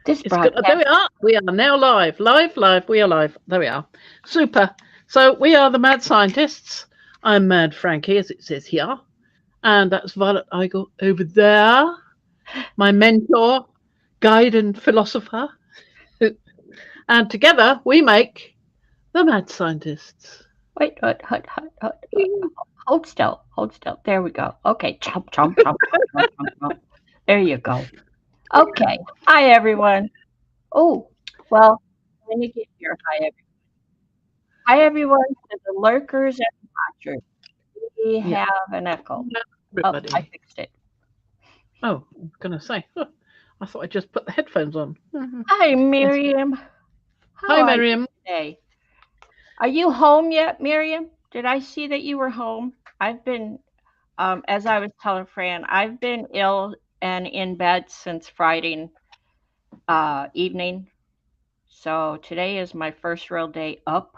This It's good. There broadcast. we are. We are now live. Live. We are live. There we are. Super. So we are the Mad Scientists. I'm Mad Frankie, as it says here. And that's Violet Eigel over there, my mentor, guide, and philosopher. And together we make the Mad Scientists. Wait, hold still, hold still. There we go. Okay, chomp. There you go. Okay. Hi, everyone. Oh, well, let me get here. Hi, everyone to the lurkers and watchers. We Yeah. have an echo. Oh, Everybody. I fixed it. Oh, I was going to say, I thought I just put the headphones on. Hi, Miriam. How Hi, are Miriam. you today? Are you home yet, Miriam? Did I see that you were home? I've been, as I was telling Fran, I've been ill and in bed since Friday evening. So today is my first real day up.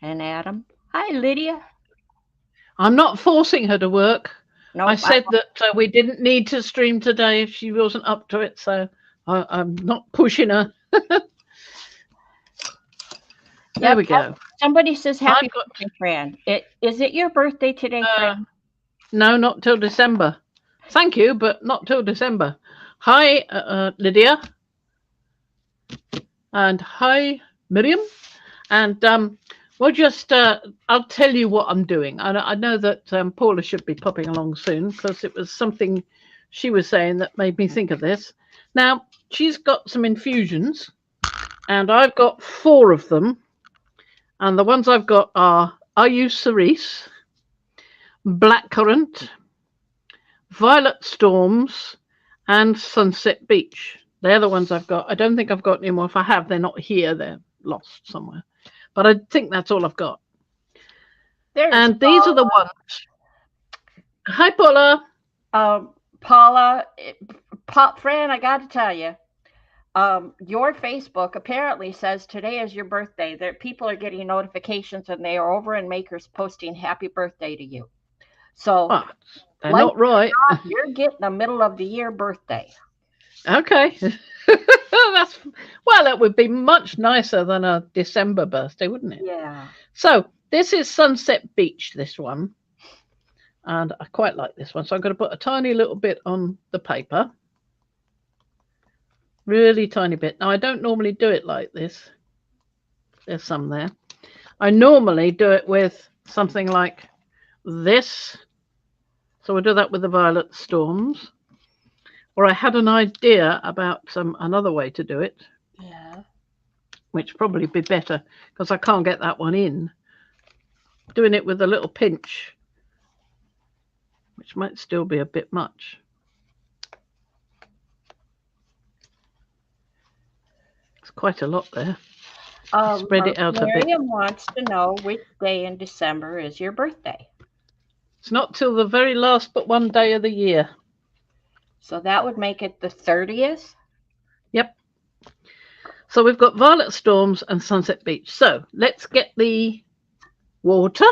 And Adam. Hi, Lydia. I'm not forcing her to work. Nope, I said that we didn't need to stream today if she wasn't up to it, so I'm not pushing her. There we go. Somebody says happy birthday, Fran. Is it your birthday today, Fran? No, not till December. Thank you, but not till December. Hi, Lydia. And hi, Miriam. And we'll just, I'll tell you what I'm doing. I know that Paula should be popping along soon because it was something she was saying that made me think of this. Now, she's got some infusions, and I've got 4 of them. And the ones I've got are cerise, blackcurrant, violet storms, and sunset beach. They're the ones I've got. I don't think I've got any more. If I have, they're not here. They're lost somewhere. But I think that's all I've got. And these are the ones. Hi, Paula. Paula, Fran, I got to tell you, your Facebook apparently says today is your birthday. There, people are getting notifications, and they are over in Makers posting happy birthday to you. So they're not right. You're getting a middle of the year birthday. Okay. Well, it would be much nicer than a December birthday, wouldn't it? Yeah. So this is Sunset Beach, this one. And I quite like this one. So I'm going to put a tiny little bit on the paper. Really tiny bit. Now, I don't normally do it like this. There's some there. I normally do it with something like this. So we'll do that with the violet storms. Or I had an idea about another way to do it. Yeah. Which probably be better because I can't get that one in. Doing it with a little pinch, which might still be a bit much. It's quite a lot there. Spread it out a bit. Miriam wants to know which day in December is your birthday. It's not till the very last but one day of the year. So that would make it the 30th? Yep. So we've got violet storms and sunset beach. So let's get the water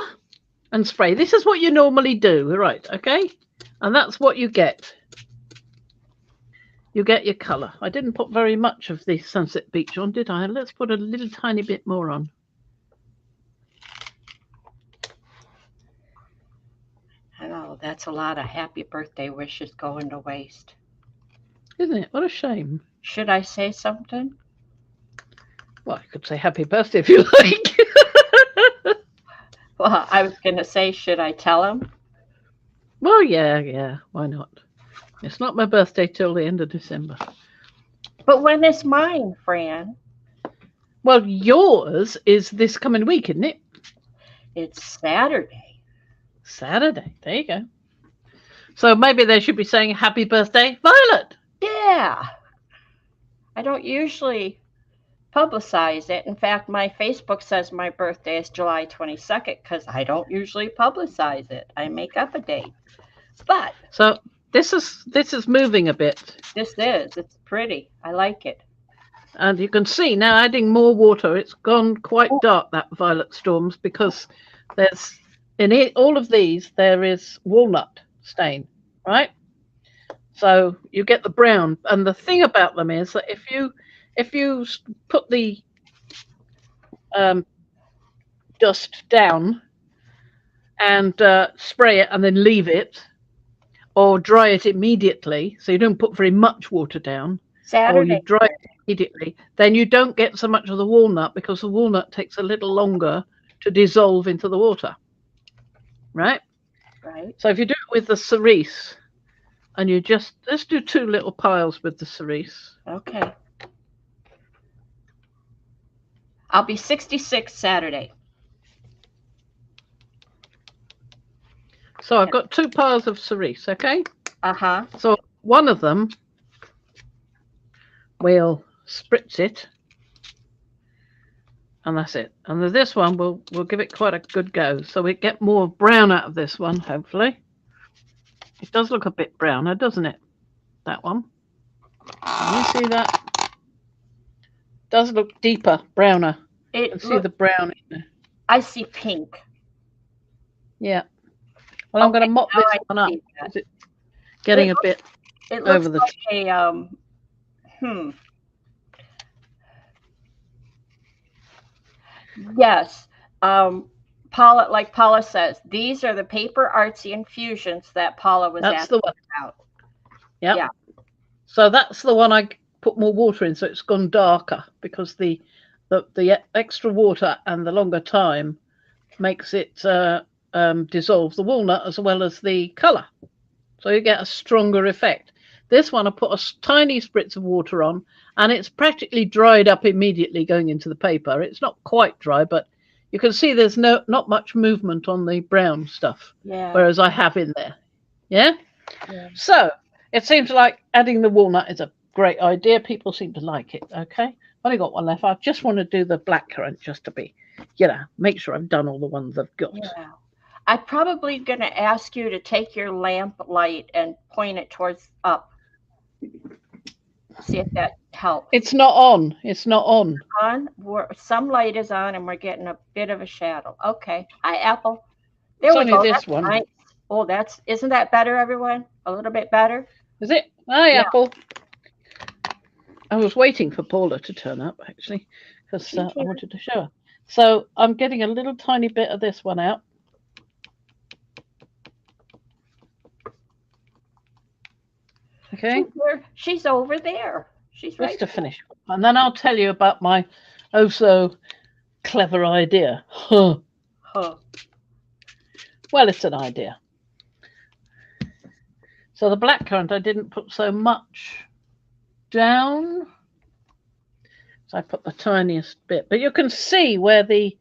and spray. This is what you normally do, right? Okay. And that's what you get. You get your colour. I didn't put very much of the sunset beach on, did I? Let's put a little tiny bit more on. I know, that's a lot of happy birthday wishes going to waste. Isn't it? What a shame. Should I say something? Well, I could say happy birthday if you like. Well, I was going to say, should I tell him? Well, yeah. Why not? It's not my birthday till the end of December. But when is mine, Fran? Well, yours is this coming week, isn't it? It's Saturday. Saturday. There you go. So maybe they should be saying happy birthday, Violet. Yeah. I don't usually publicize it. In fact, my Facebook says my birthday is July 22nd because I don't usually publicize it. I make up a date. But so this is moving a bit. This is. It's pretty. I like it. And you can see now adding more water, it's gone quite dark, that violet storms, because there's in all of these there is walnut stain, right? So you get the brown. And the thing about them is that if you put the um, dust down and spray it and then leave it, or dry it immediately, so you don't put very much water down, or you Saturday. dry it immediately, then you don't get so much of the walnut because the walnut takes a little longer to dissolve into the water, right? Right. So if you do it with the cerise, and you just let's do 2 little piles with the cerise. Okay. I'll be 66 Saturday. So I've got 2 piles of cerise, okay? Uh-huh. So one of them we'll spritz it, and that's it. And then this one we'll give it quite a good go, so we get more brown out of this one, hopefully. It does look a bit browner, doesn't it? That one. Can you see that? Does look deeper, browner. You can see the brown in there. I see pink. Yeah. Well, I'm going to mop now this I one up. see that. Is it getting a bit It looks over the like a yes. Paula, like Paula says, these are the PaperArtsy Infusions that Paula was That's the asking one. about. Yep. Yeah. So that's the one I put more water in, so it's gone darker because the extra water and the longer time makes it dissolve the walnut as well as the colour. So you get a stronger effect. This one I put a tiny spritz of water on, and it's practically dried up immediately going into the paper. It's not quite dry, but you can see there's not much movement on the brown stuff, Yeah. whereas I have in there. Yeah? Yeah. So it seems like adding the walnut is a great idea. People seem to like it. Okay. Only got one left. I just want to do the blackcurrant just to be, make sure I've done all the ones I've got. Yeah. I'm probably going to ask you to take your lamp light and point it towards up. See if that helps. It's not on. It's not on. Some light is on, and we're getting a bit of a shadow. Okay. Hi, Apple. There It's we only go. this That's one. nice. Oh, isn't that better, everyone? A little bit better? Is it? Hi, Yeah. Apple. I was waiting for Paula to turn up, actually, because I wanted to show her. So I'm getting a little tiny bit of this one out. Okay. She's over there. She's right Just to finish. And then I'll tell you about my oh so clever idea. Huh. Well, it's an idea. So the blackcurrant, I didn't put so much down. So I put the tiniest bit. But you can see where the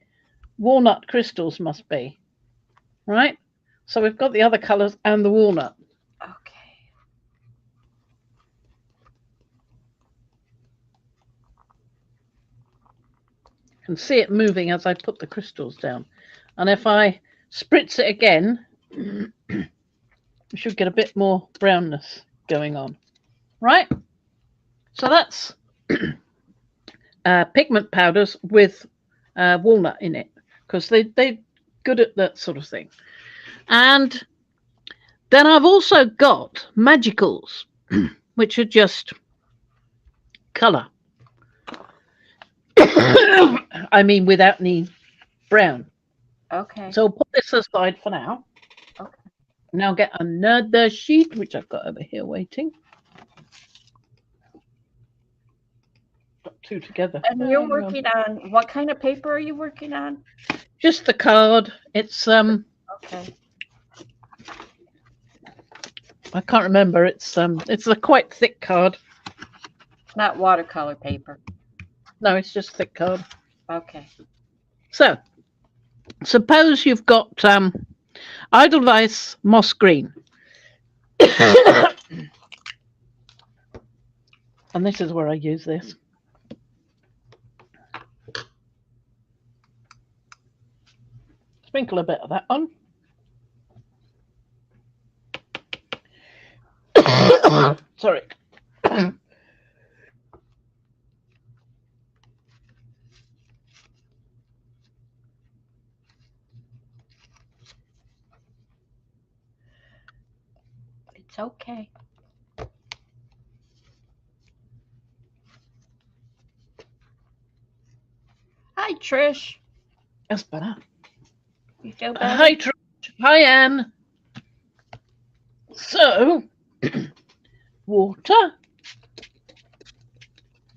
walnut crystals must be. Right? So we've got the other colours and the walnut. Okay. You can see it moving as I put the crystals down. And if I spritz it again, we should get a bit more brownness going on. Right? So that's pigment powders with walnut in it, because they're good at that sort of thing. And then I've also got magicals, which are just colour. I mean, without any brown. Okay. So I'll put this aside for now. Okay. Now get another sheet, which I've got over here waiting. Got 2 together. And you're working on what kind of paper are you working on? Just the card. It's okay. I can't remember. It's a quite thick card. Not watercolor paper. No, it's just thick card. Okay. So, suppose you've got Edelweiss moss green. And this is where I use this. Sprinkle a bit of that on. Sorry. It's okay. Hi, Trish. That's better. You feel better? Hi, Trish. Hi, Anne. So, water.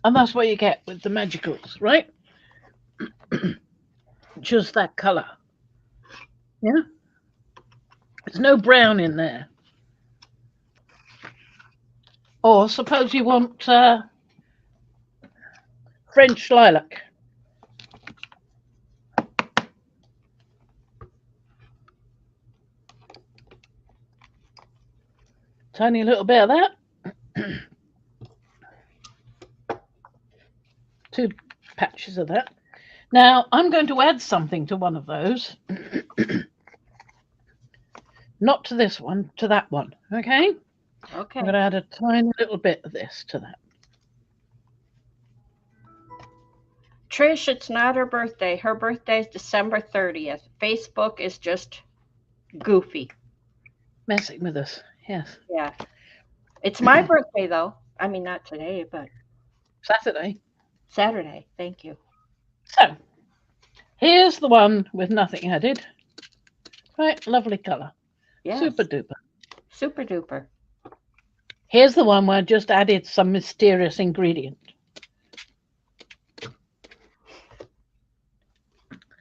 And that's what you get with the magicals, right? Just that colour. Yeah? There's no brown in there. Or suppose you want French lilac. Tiny little bit of that. 2 patches of that. Now, I'm going to add something to one of those. Not to this one, to that one, okay? Okay. I'm going to add a tiny little bit of this to that. Trish, it's not her birthday. Her birthday is December 30th. Facebook is just goofy. Messing with us, yes. Yeah. It's my birthday, though. I mean, not today, but Saturday. Saturday. Thank you. So, here's the one with nothing added. Right, lovely colour. Yes. Super duper. Super duper. Here's the one where I just added some mysterious ingredient.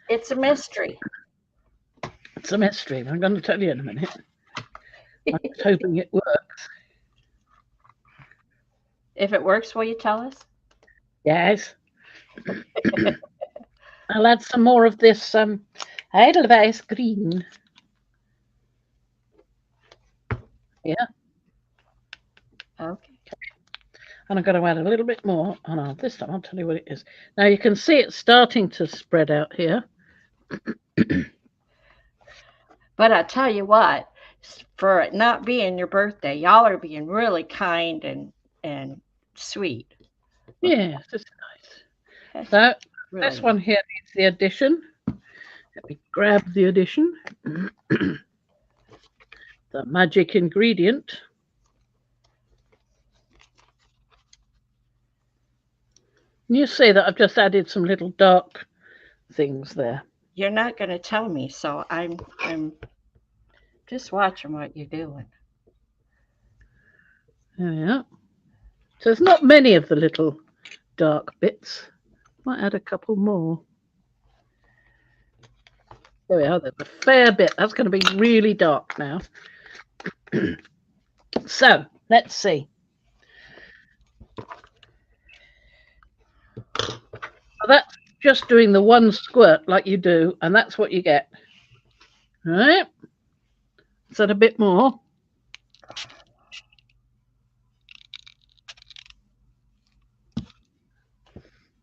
It's a mystery. It's a mystery. I'm going to tell you in a minute. I'm just hoping it works. If it works, will you tell us? Yes. I'll add some more of this Edelweiss green. Yeah. Okay. And I'm going to add a little bit more. And this time I'll tell you what it is. Now you can see it's starting to spread out here. But I tell you what, for it not being your birthday, y'all are being really kind and sweet. Yes, it's That's nice. So really this one here needs the addition. Let me grab the addition. The magic ingredient. You see that I've just added some little dark things there. You're not going to tell me, so I'm just watching what you're doing. Yeah. So there's not many of the little dark bits. Might add a couple more. There we are. There's a fair bit. That's going to be really dark now. So let's see. So that's just doing the one squirt like you do, and that's what you get. All right. Is that a bit more?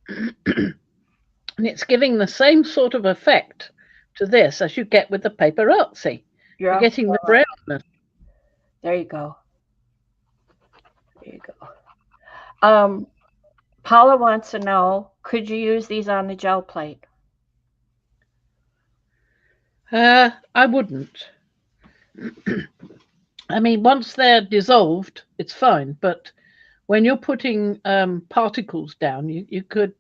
And it's giving the same sort of effect to this as you get with the PaperArtsy. You're getting the brownness. There you go. There you go. Paula wants to know, could you use these on the gel plate? I wouldn't. I mean, once they're dissolved, it's fine. But when you're putting particles down, you could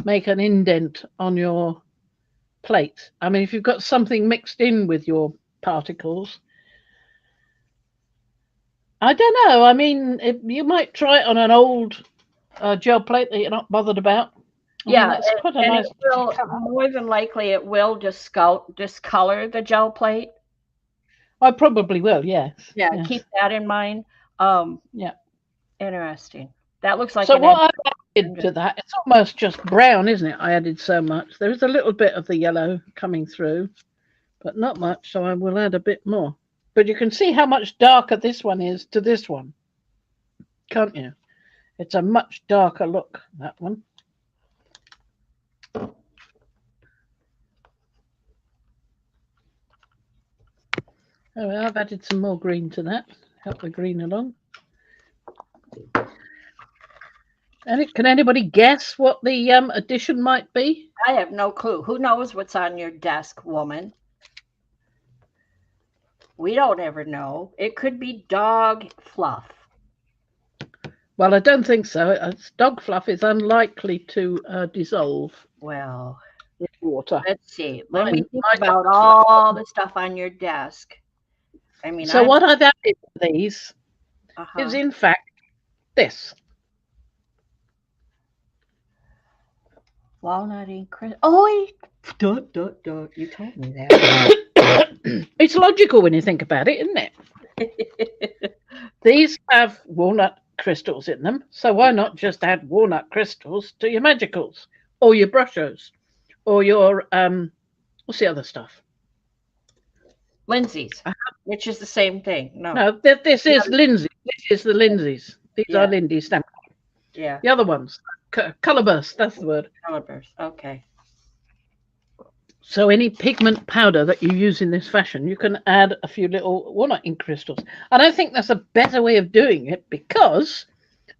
make an indent on your plate. I mean, if you've got something mixed in with your particles, I don't know. I mean, you might try it on an old gel plate that you're not bothered about. Yeah, that's quite a nice. It will, more than likely, it will discolor the gel plate. I probably will. Yes. Yeah, yes. Keep that in mind. Yeah. Interesting. That looks like. So what I added to that, it's almost just brown, isn't it? I added so much. There is a little bit of the yellow coming through, but not much. So I will add a bit more. But you can see how much darker this one is to this one, can't you? It's a much darker look, that one. Oh, well, I've added some more green to that. Help the green along. Can anybody guess what the addition might be? I have no clue. Who knows what's on your desk, woman? We don't ever know. It could be dog fluff. Well, I don't think so. Dog fluff is unlikely to dissolve. Well, with water. let's see. Let My me think God. about all the stuff on your desk. I mean, So what I've added to these is, uh-huh. in fact, this. Walnut ink crystal. Oh, you told me that. It's logical when you think about it, isn't it? These have walnut crystals in them, so why not just add walnut crystals to your magicals or your brushos or your what's the other stuff? Lindsay's, which is the same thing. No. No, this is Lindsay. This is the Lindsay's. These are Yeah. Lindy stamp. Yeah. The other ones, color burst. That's the word. Calibers. Okay. So any pigment powder that you use in this fashion, you can add a few little walnut ink crystals. And I think that's a better way of doing it because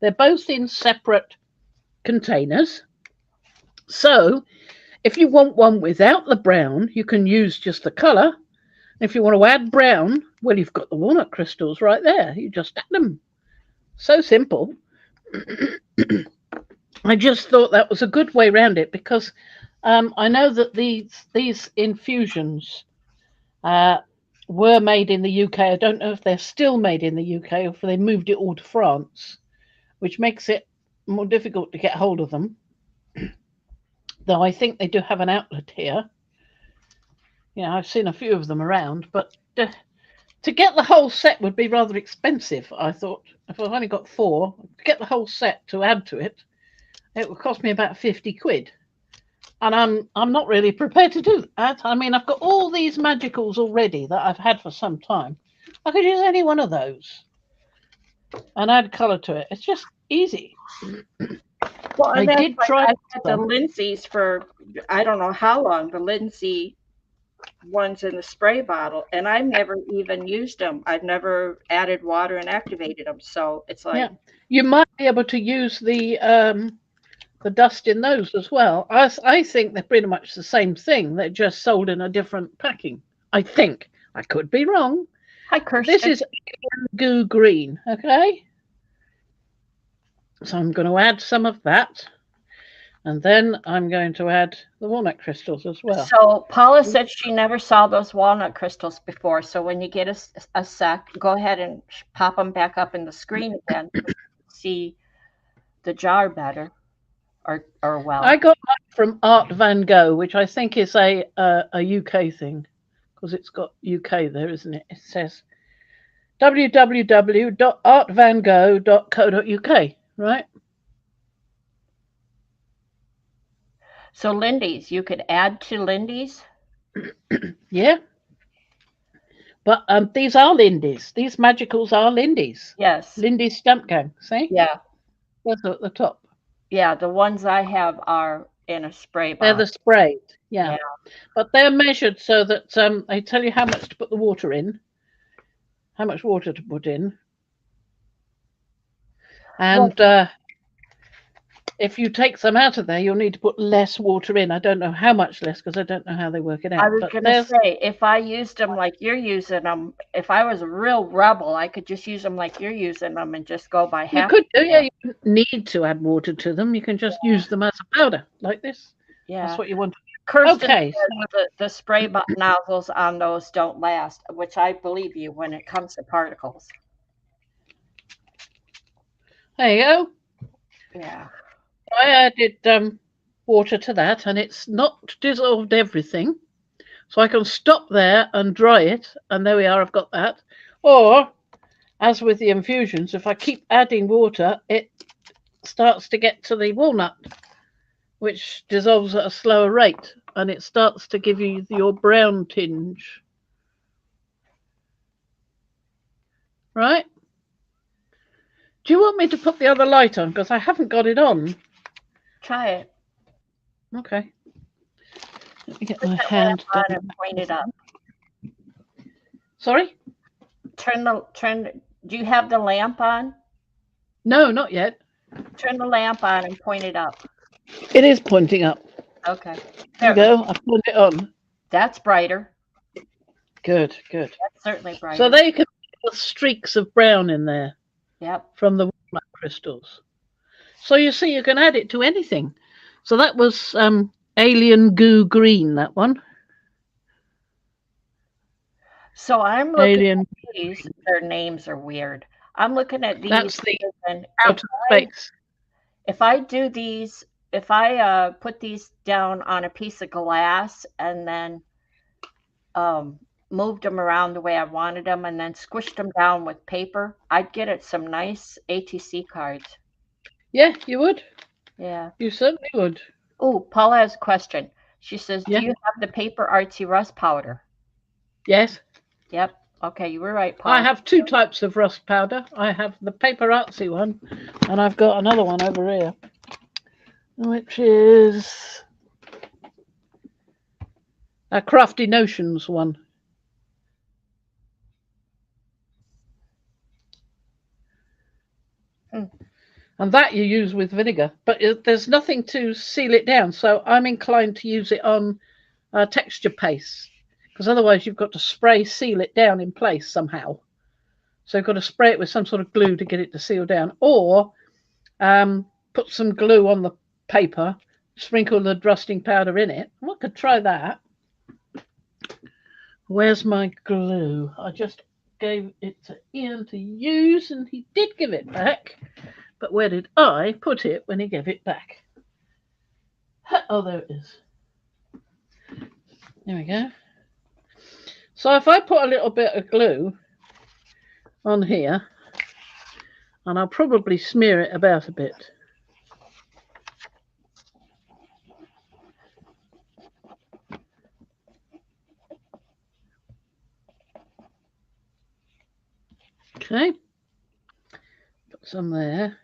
they're both in separate containers. So if you want one without the brown, you can use just the colour. If you want to add brown, well, you've got the walnut crystals right there. You just add them. So simple. I just thought that was a good way around it because I know that these infusions were made in the UK. I don't know if they're still made in the UK or if they moved it all to France, which makes it more difficult to get hold of them. Though I think they do have an outlet here. Yeah, I've seen a few of them around, but to get the whole set would be rather expensive. I thought if I've only got 4, to get the whole set to add to it, it would cost me about 50 quid. And I'm not really prepared to do that. I mean, I've got all these magicals already that I've had for some time. I could use any one of those and add colour to it. It's just easy. Well, I and that's did like try I've had the some. Lindsay's for I don't know how long, the Lindsay ones in the spray bottle, and I've never even used them. I've never added water and activated them. So it's Yeah, like, you might be able to use the dust in those as well. I think they're pretty much the same thing. They're just sold in a different packing. I think. I could be wrong. hi, This Kirsten. is goo green, okay? So I'm going to add some of that. And then I'm going to add the walnut crystals as well. So Paula said she never saw those walnut crystals before. So when you get a sec, go ahead and pop them back up in the screen again so you can see the jar better, or I well. got mine from Art Van Gogh, which I think is a UK thing because it's got UK there, isn't it? It says www.artvangogh.co.uk, right? So Lindy's, you could add to Lindy's. Yeah. But these are Lindy's. These magicals are Lindy's. Yes. Lindy's Stamp Gang. See? Yeah. That's at the top. Yeah. The ones I have are in a spray They're bottle. the sprayed. Yeah. Yeah. But they're measured so that they tell you how much to put the water in, how much water to put in. Well, And if you take some out of there, you'll need to put less water in. I don't know how much less because I don't know how they work it I out. was But gonna there's say, if I used them like you're using them, if I was a real rebel, I could just use them like you're using them and just go by you half. could do, yeah. You don't need to add water to them. You can just use them as a powder like this. That's Yeah. what you want. Kirsten Okay. says the spray nozzles on those don't last, which I believe you when it comes to particles. There you go. Yeah. I added water to that, and it's not dissolved everything. So I can stop there and dry it, and there we are. I've got that. Or, as with the infusions, if I keep adding water, it starts to get to the walnut, which dissolves at a slower rate, and it starts to give you your brown tinge. Right? Do you want me to put the other light on? Because I haven't got it on. Try it. Okay. Let me get Put my that lamp hand on down. and point it up. Sorry? Turn. Do you have the lamp on? No, not yet. Turn the lamp on and point it up. It is pointing up. Okay. There you go. I've put it on. That's brighter. Good, good. That's certainly brighter. So there you can see the streaks of brown in there Yep. from the walnut crystals. So you see, you can add it to anything. So that was Alien Goo Green, that one. So I'm looking Alien. at these. Their names are weird. I'm looking at these, That's the and outer space. if I do these, if I put these down on a piece of glass and then um, moved them around the way I wanted them, and then squished them down with paper, I'd get it some nice ATC cards. Yeah, you would. Yeah. You certainly would. Oh, Paula has a question. She says, "Do Yeah. you have the paper artsy rust powder?" Yes. Yep. Okay, you were right, I Paula. have two types of rust powder. I have the PaperArtsy one, and I've got another one over here, which is a Crafty Notions one. Hmm. And that you use with vinegar, but there's nothing to seal it down. So I'm inclined to use it on texture paste, because otherwise you've got to spray seal it down in place somehow. So you've got to spray it with some sort of glue to get it to seal down, or put some glue on the paper, sprinkle the rusting powder in it. I could try that. Where's my glue? I just gave it to Ian to use, and he did give it back. But where did I put it when he gave it back? Oh, there it is. There we go. So if I put a little bit of glue on here, and I'll probably smear it about a bit. Okay, put some there.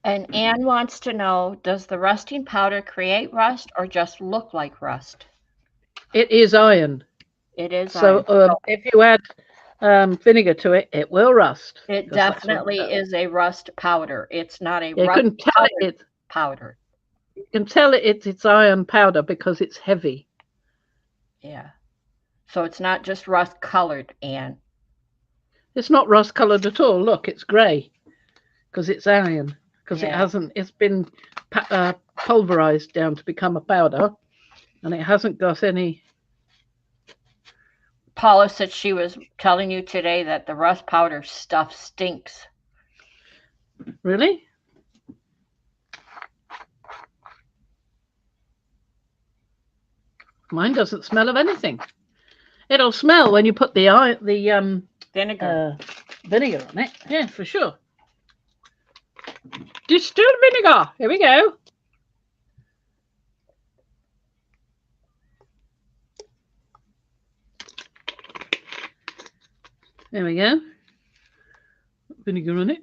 And Anne wants to know, does the rusting powder create rust or just look like rust? It is iron. It is So iron. if you add vinegar to it, it will rust. It Because that's what it definitely does. is a rust powder. It's not a Yeah, you rust can tell powder it. powder. You can tell it's iron powder because it's heavy. Yeah. So it's not just rust colored, Anne. It's not rust coloured at all. Look, it's grey because it's iron. Because it Yeah. hasn't. It's been pulverized down to become a powder, and it hasn't got any. Paula said she was telling you today that the rust powder stuff stinks. Really? Mine doesn't smell of anything. It'll smell when you put the Vinegar. vinegar on it. Yeah, for sure. Distilled vinegar. Here we go. There we go. Vinegar on it.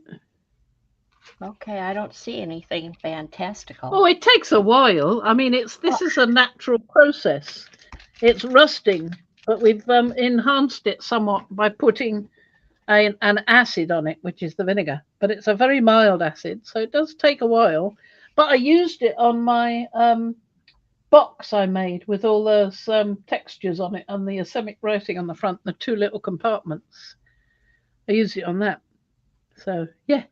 Okay, I don't see anything fantastical. Oh, it takes a while. I mean, this is a natural process. It's rusting, but we've enhanced it somewhat by putting an acid on it, which is the vinegar. But it's a very mild acid, so it does take a while. But I used it on my box I made with all those textures on it and the asemic writing on the front, the two little compartments. I used it on that. So, yeah.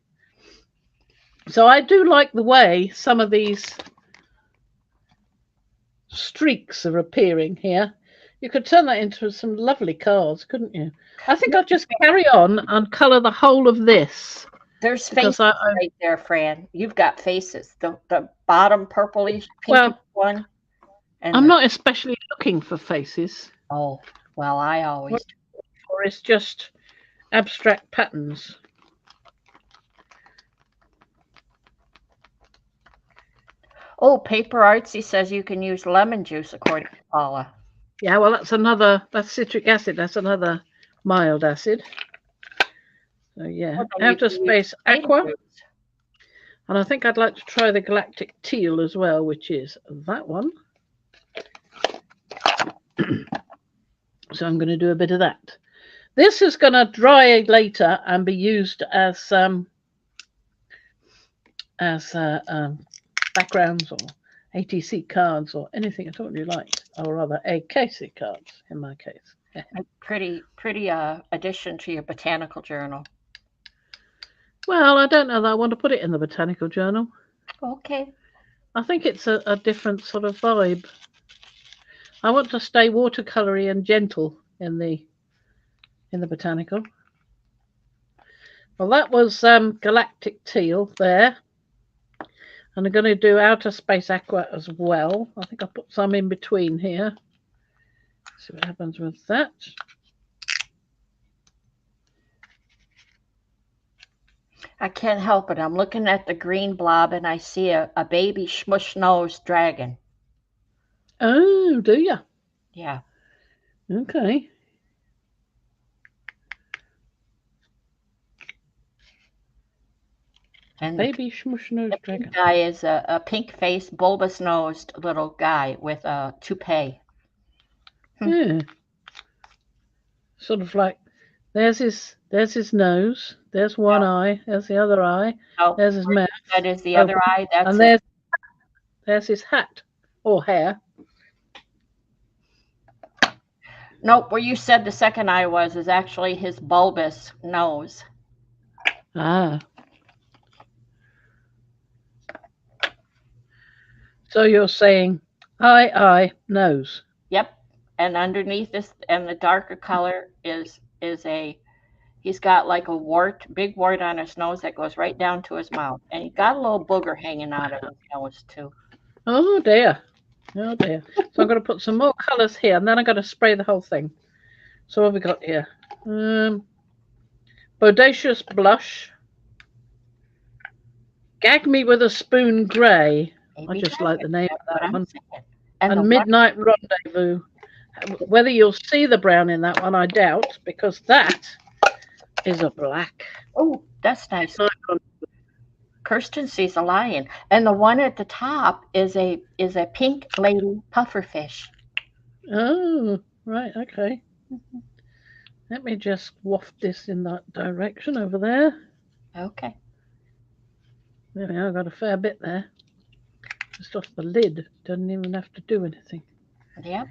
So I do like the way some of these streaks are appearing here. You could turn that into some lovely cards, couldn't you? I think I'll just carry on and colour the whole of this. There's Because faces right there, Fran. You've got faces. The bottom purplish pinky one. And I'm not especially looking for faces. Oh, well, I always do. Or it's just abstract patterns. Oh, PaperArtsy says you can use lemon juice, according to Paula. Yeah, well, that's citric acid. That's another mild acid. So, yeah, outer space aqua. And I think I'd like to try the galactic teal as well, which is that one. So I'm going to do a bit of that. This is going to dry later and be used as backgrounds or ATC cards or anything at all you like, or rather AKC cards in my case. A pretty addition to your botanical journal. Well, I don't know that I want to put it in the botanical journal. Okay. I think it's a different sort of vibe. I want to stay watercolory and gentle in the botanical. Well, that was galactic teal there, and I'm going to do outer space aqua as well. I think I'll put some in between here. See what happens with that. I can't help it. I'm looking at the green blob and I see a baby smush-nosed dragon. Oh, do you? Yeah. Okay. And Baby smush nose the pink dragon. guy is a pink-faced, bulbous-nosed little guy with a toupee. Yeah. Sort of like there's his nose, there's one eye, there's the other eye, Oh, there's his mouth that is the other open, eye. That's and it. there's his hat or hair. Nope, where you said the second eye was is actually his bulbous nose. Ah. So you're saying eye, nose. Yep. And underneath this, and the darker color is a. He's got like a wart, big wart on his nose that goes right down to his mouth, and he's got a little booger hanging out of his nose too. Oh dear. Oh dear. So I'm going to put some more colours here, and then I'm going to spray the whole thing. So what have we got here? Bodacious blush. Gag me with a spoon grey. I just like the name of that one. And Midnight Rendezvous. Whether you'll see the brown in that one, I doubt, because that is a black. Oh, that's nice. Kirsten sees a lion, and the one at the top is a pink lady pufferfish. Oh, right, okay. Let me just waft this in that direction over there. Okay. There we are, I've got a fair bit there. Just off the lid, doesn't even have to do anything. Yep.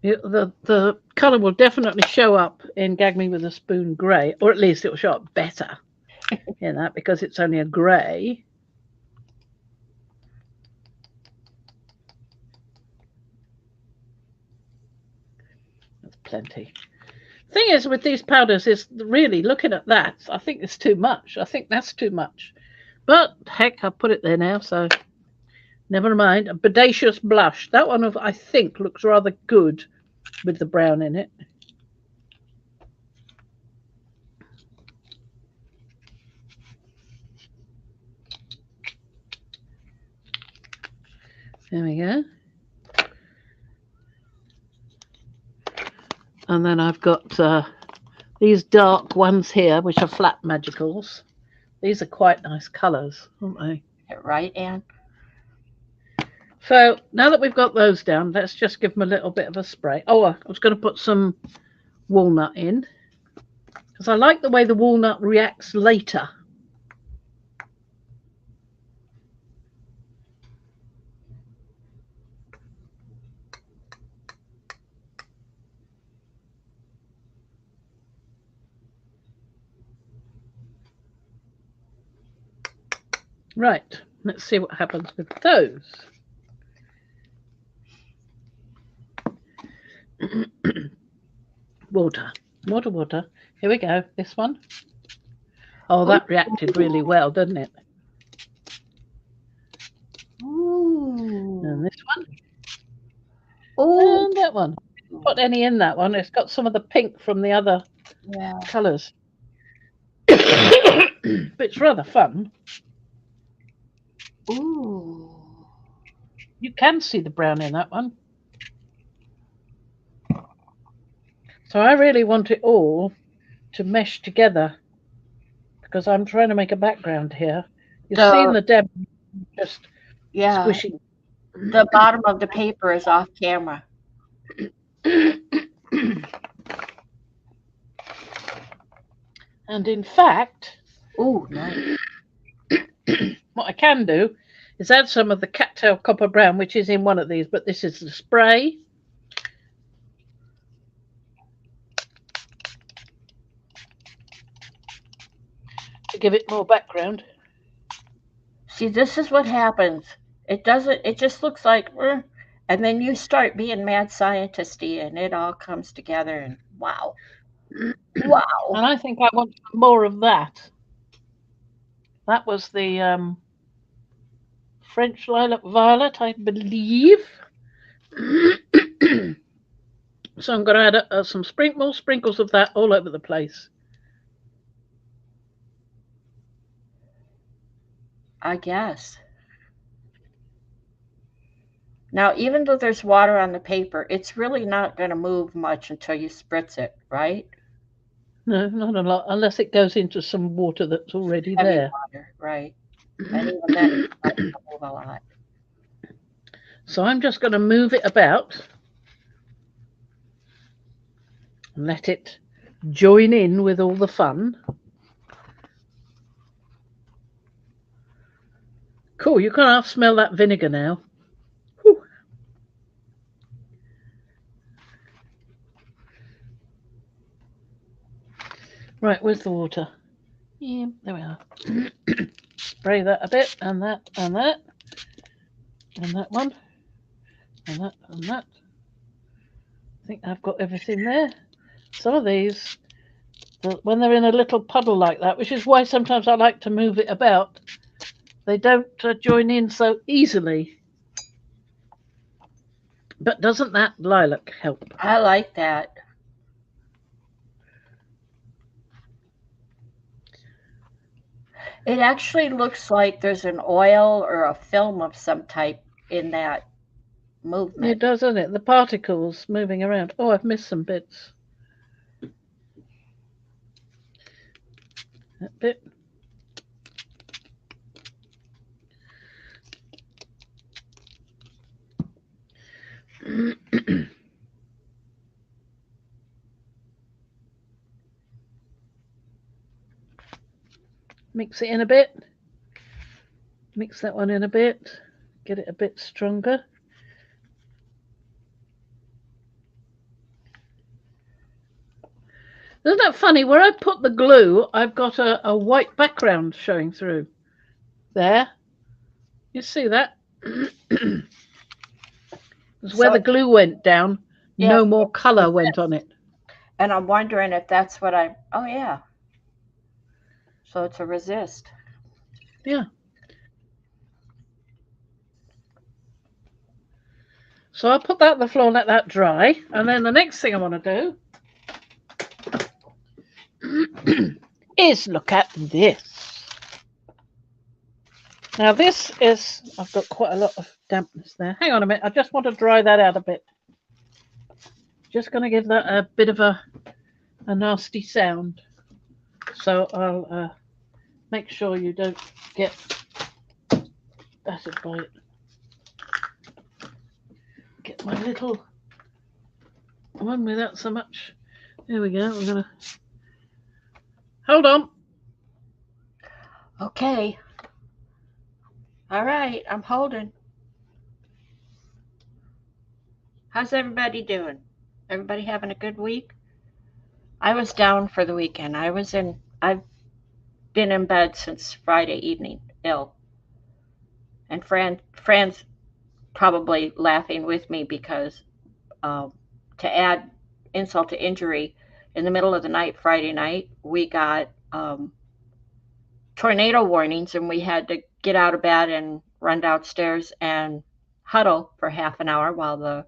The colour will definitely show up in Gag Me With a Spoon grey, or at least it will show up better in that because it's only a grey. That's plenty. Thing is with these powders is really looking at that, I think it's too much. I think that's too much. But heck, I'll put it there now, so never mind. A Bodacious blush. That one I think looks rather good with the brown in it. There we go. And then I've got these dark ones here, which are flat magicals. These are quite nice colours, aren't they? Right, Anne? So now that we've got those down, let's just give them a little bit of a spray. Oh, I was going to put some walnut in because I like the way the walnut reacts later. Right, let's see what happens with those. Water. Here we go. This one. Oh, that reacted really well, didn't it? Ooh. And this one. Ooh. And that one. Didn't put any in that one. It's got some of the pink from the other colours. But it's rather fun. Ooh. You can see the brown in that one. So I really want it all to mesh together because I'm trying to make a background here. You've seen the demo just squishing. The bottom of the paper is off camera. And in fact, nice. What I can do is add some of the cattail copper brown, which is in one of these, but this is the spray. To give it more background. See, this is what happens. It doesn't, it just looks like, and then you start being mad scientisty and it all comes together and wow. And Wow. I think I want more of that. That was the French lilac violet, I believe. So I'm going to add some more sprinkles of that all over the place. I guess. Now, even though there's water on the paper, it's really not going to move much until you spritz it, right? No, not a lot, unless it goes into some water that's already Heavy there. water, right? And even then, it's not going to move a lot. So I'm just going to move it about and let it join in with all the fun. Cool, you can half smell that vinegar now. Whew. Right, where's the water? Yeah, there we are. Spray that a bit, and that, and that, and that one, and that, and that. I think I've got everything there. Some of these, when they're in a little puddle like that, which is why sometimes I like to move it about, they don't join in so easily. But doesn't that lilac help? I like that. It actually looks like there's an oil or a film of some type in that It movement. does, doesn't it? The particles moving around. Oh, I've missed some bits. That bit. Mix it in a bit. Mix that one in a bit. Get it a bit stronger. Isn't that funny? Where I put the glue, I've got a white background showing through. There. You see that? Because where So the glue went down, yeah, no more it's colour went on resist. it. And I'm wondering if that's what I. Oh yeah. So it's a resist. Yeah. So I'll put that on the floor and let that dry. And then the next thing I want to do is look at this. Now this is, I've got quite a lot of dampness there. Hang on a minute, I just want to dry that out a bit. Just going to give that a bit of a nasty sound. So I'll make sure you don't get battered by it. Get my little one without so much. There we go. We're going to hold on. Okay. All right. I'm holding. How's everybody doing? Everybody having a good week? I was down for the weekend. I've been in bed since Friday evening, ill. And Fran's probably laughing with me because to add insult to injury, in the middle of the night, Friday night, we got tornado warnings and we had to get out of bed and run downstairs and huddle for half an hour while the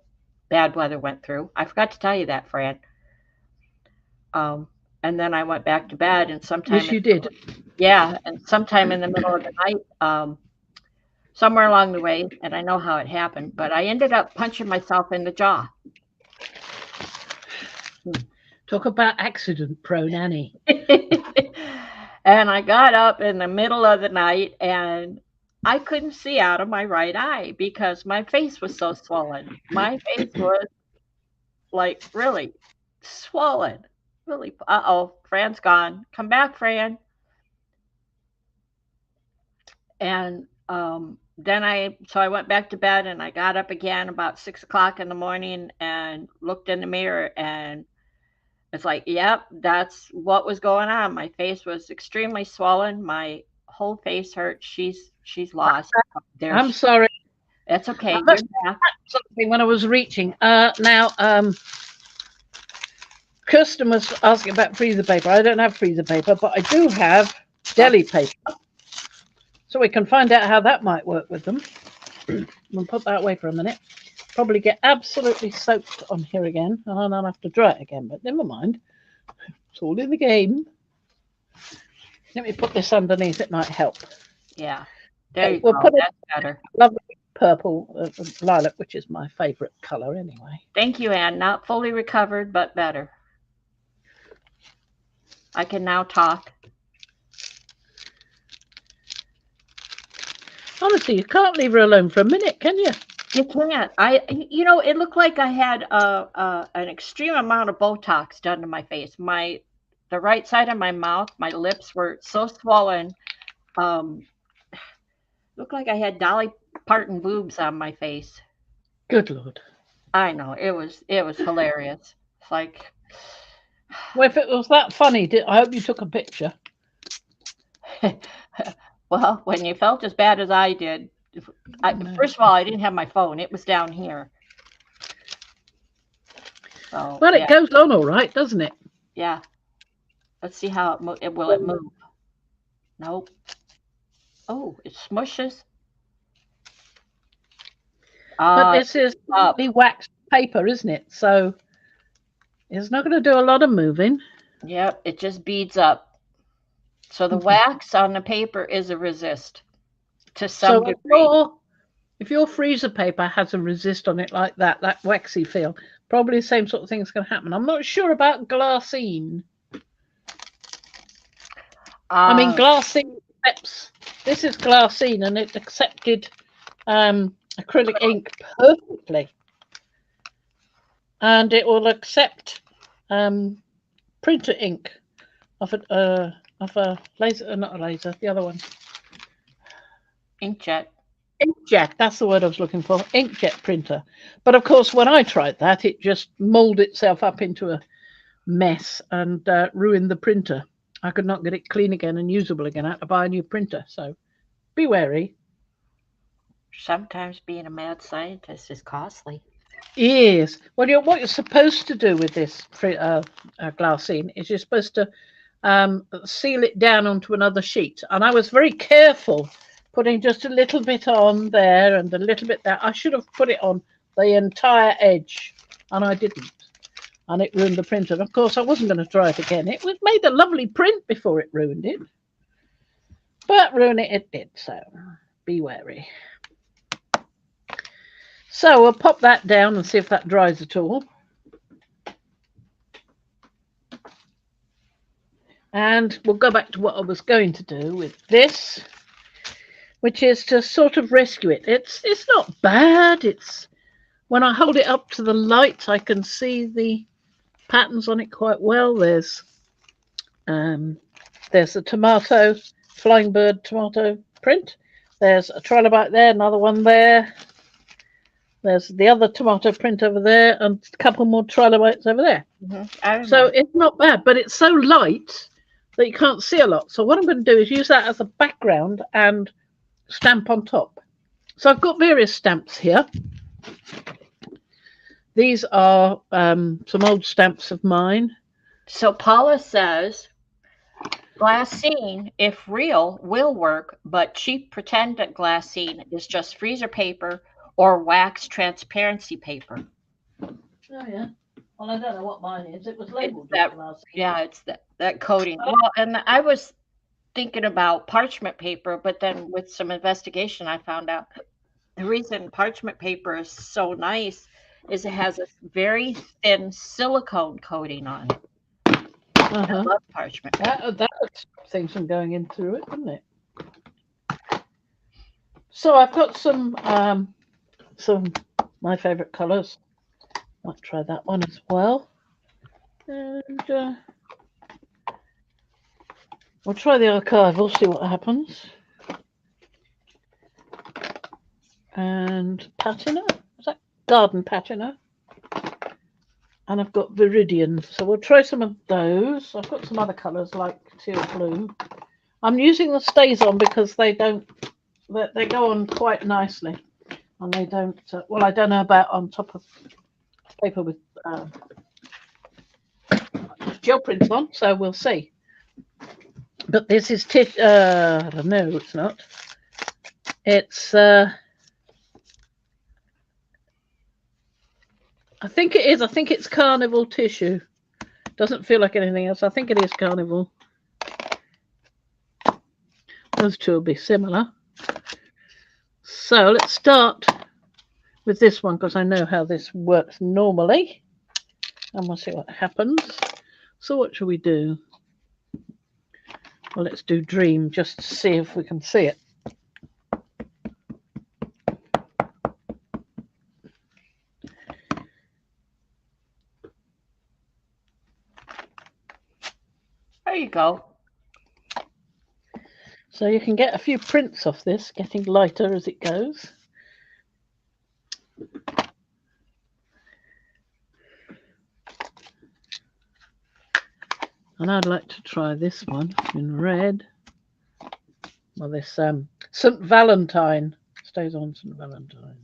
bad weather went through. I forgot to tell you that, Fran. Um, and then I went back to bed, and Yes, you did. sometime in the middle of the night, somewhere along the way, and I know how it happened, but I ended up punching myself in the jaw. Talk about accident prone Annie. And I got up in the middle of the night and I couldn't see out of my right eye because my face was so swollen. My face was like really swollen. Really. Uh oh, Fran's gone. Come back, Fran. And so I went back to bed and I got up again about 6 o'clock in the morning and looked in the mirror and it's like, yep, that's what was going on. My face was extremely swollen. My whole face hurts. She's lost. There I'm she. sorry. That's I okay. You're must back. have something when I was reaching. Now, Kirsten was asking about freezer paper. I don't have freezer paper, but I do have Oh, deli paper. So we can find out how that might work with them. We'll put that away for a minute. Probably get absolutely soaked on here again, and then I'll have to dry it again, but never mind. It's all in the game. Let me put this underneath, it might help. yeah. There Okay, you we'll go. put a That's better. lovely purple lilac, which is my favourite colour anyway. Thank you, Anne. Not fully recovered, but better. I can now talk. Honestly, you can't leave her alone for a minute, can you? You can't. It looked like I had an extreme amount of Botox done to my face. The right side of my mouth, my lips were so swollen. Um, Looked like I had Dolly Parton boobs on my face. Good Lord. I know it was hilarious. It's like, Well, if it was that funny, I hope you took a picture. well, when you felt as bad as I did, first of all, I didn't have my phone; it was down here. So Well, it yeah, goes on all right, doesn't it? yeah. Let's see how will it move. Nope. Oh, it smushes. But Uh, this is up. the waxed paper, isn't it? So it's not going to do a lot of moving. Yep, it just beads up. So the wax on the paper is a resist to some So degree. if your freezer paper has a resist on it like that waxy feel, probably the same sort of thing's going to happen. I'm not sure about glassine. I mean, Uh, glassine accepts. This is glassine, and it accepted acrylic ink perfectly, and it will accept printer ink of a laser, not a laser, the other one. inkjet. Inkjet, that's the word I was looking for. Inkjet printer. But of course, when I tried that, it just molded itself up into a mess and ruined the printer. I could not get it clean again and usable again. I had to buy a new printer. So be wary. Sometimes being a mad scientist is costly. Yes. Well, what you're supposed to do with this glassine is you're supposed to seal it down onto another sheet. And I was very careful putting just a little bit on there and a little bit there. I should have put it on the entire edge, and I didn't. And it ruined the printer. And of course, I wasn't going to try it again. It was made a lovely print before it ruined it. But ruin it did, so be wary. So we'll pop that down and see if that dries at all. And we'll go back to what I was going to do with this, which is to sort of rescue it. It's not bad. It's when I hold it up to the light, I can see the patterns on it quite well. There's a tomato, flying bird tomato print. There's a trilobite there, another one there. There's the other tomato print over there, and a couple more trilobites over there. I So remember. it's not bad, but it's so light that you can't see a lot. So what I'm going to do is use that as a background and stamp on top. So I've got various stamps here. These are some old stamps of mine. So Paula says glassine, if real, will work, but cheap pretend glassine is just freezer paper or wax transparency paper. Oh yeah. Well, I don't know what mine is. It was It's labelled as that, glass. yeah, it's that coating. Well, and I was thinking about parchment paper, but then with some investigation, I found out the reason parchment paper is so nice is it has a very thin silicone coating on it. I Uh-huh. love parchment paper. That things from going in through it, didn't it? So I've got some my favourite colours. Might try that one as well. And we'll try the archive. We'll see what happens. And patina. Is that garden patina? And I've got viridian. So we'll try some of those. I've got some other colours like teal blue. I'm using the stays on because they don't, they go on quite nicely, and they don't. Well, I don't know about on top of paper with gel prints on, so we'll see. But this is no, it's not. It's I think it is. I think it's carnival tissue. Doesn't feel like anything else. I think it is carnival. Those two will be similar. So let's start with this one because I know how this works normally. And we'll see what happens. So what shall we do? Well, let's do Dream just to see if we can see it. There you go. So you can get a few prints off this, getting lighter as it goes. And I'd like to try this one in red. Well, this St. Valentine stays on St. Valentine.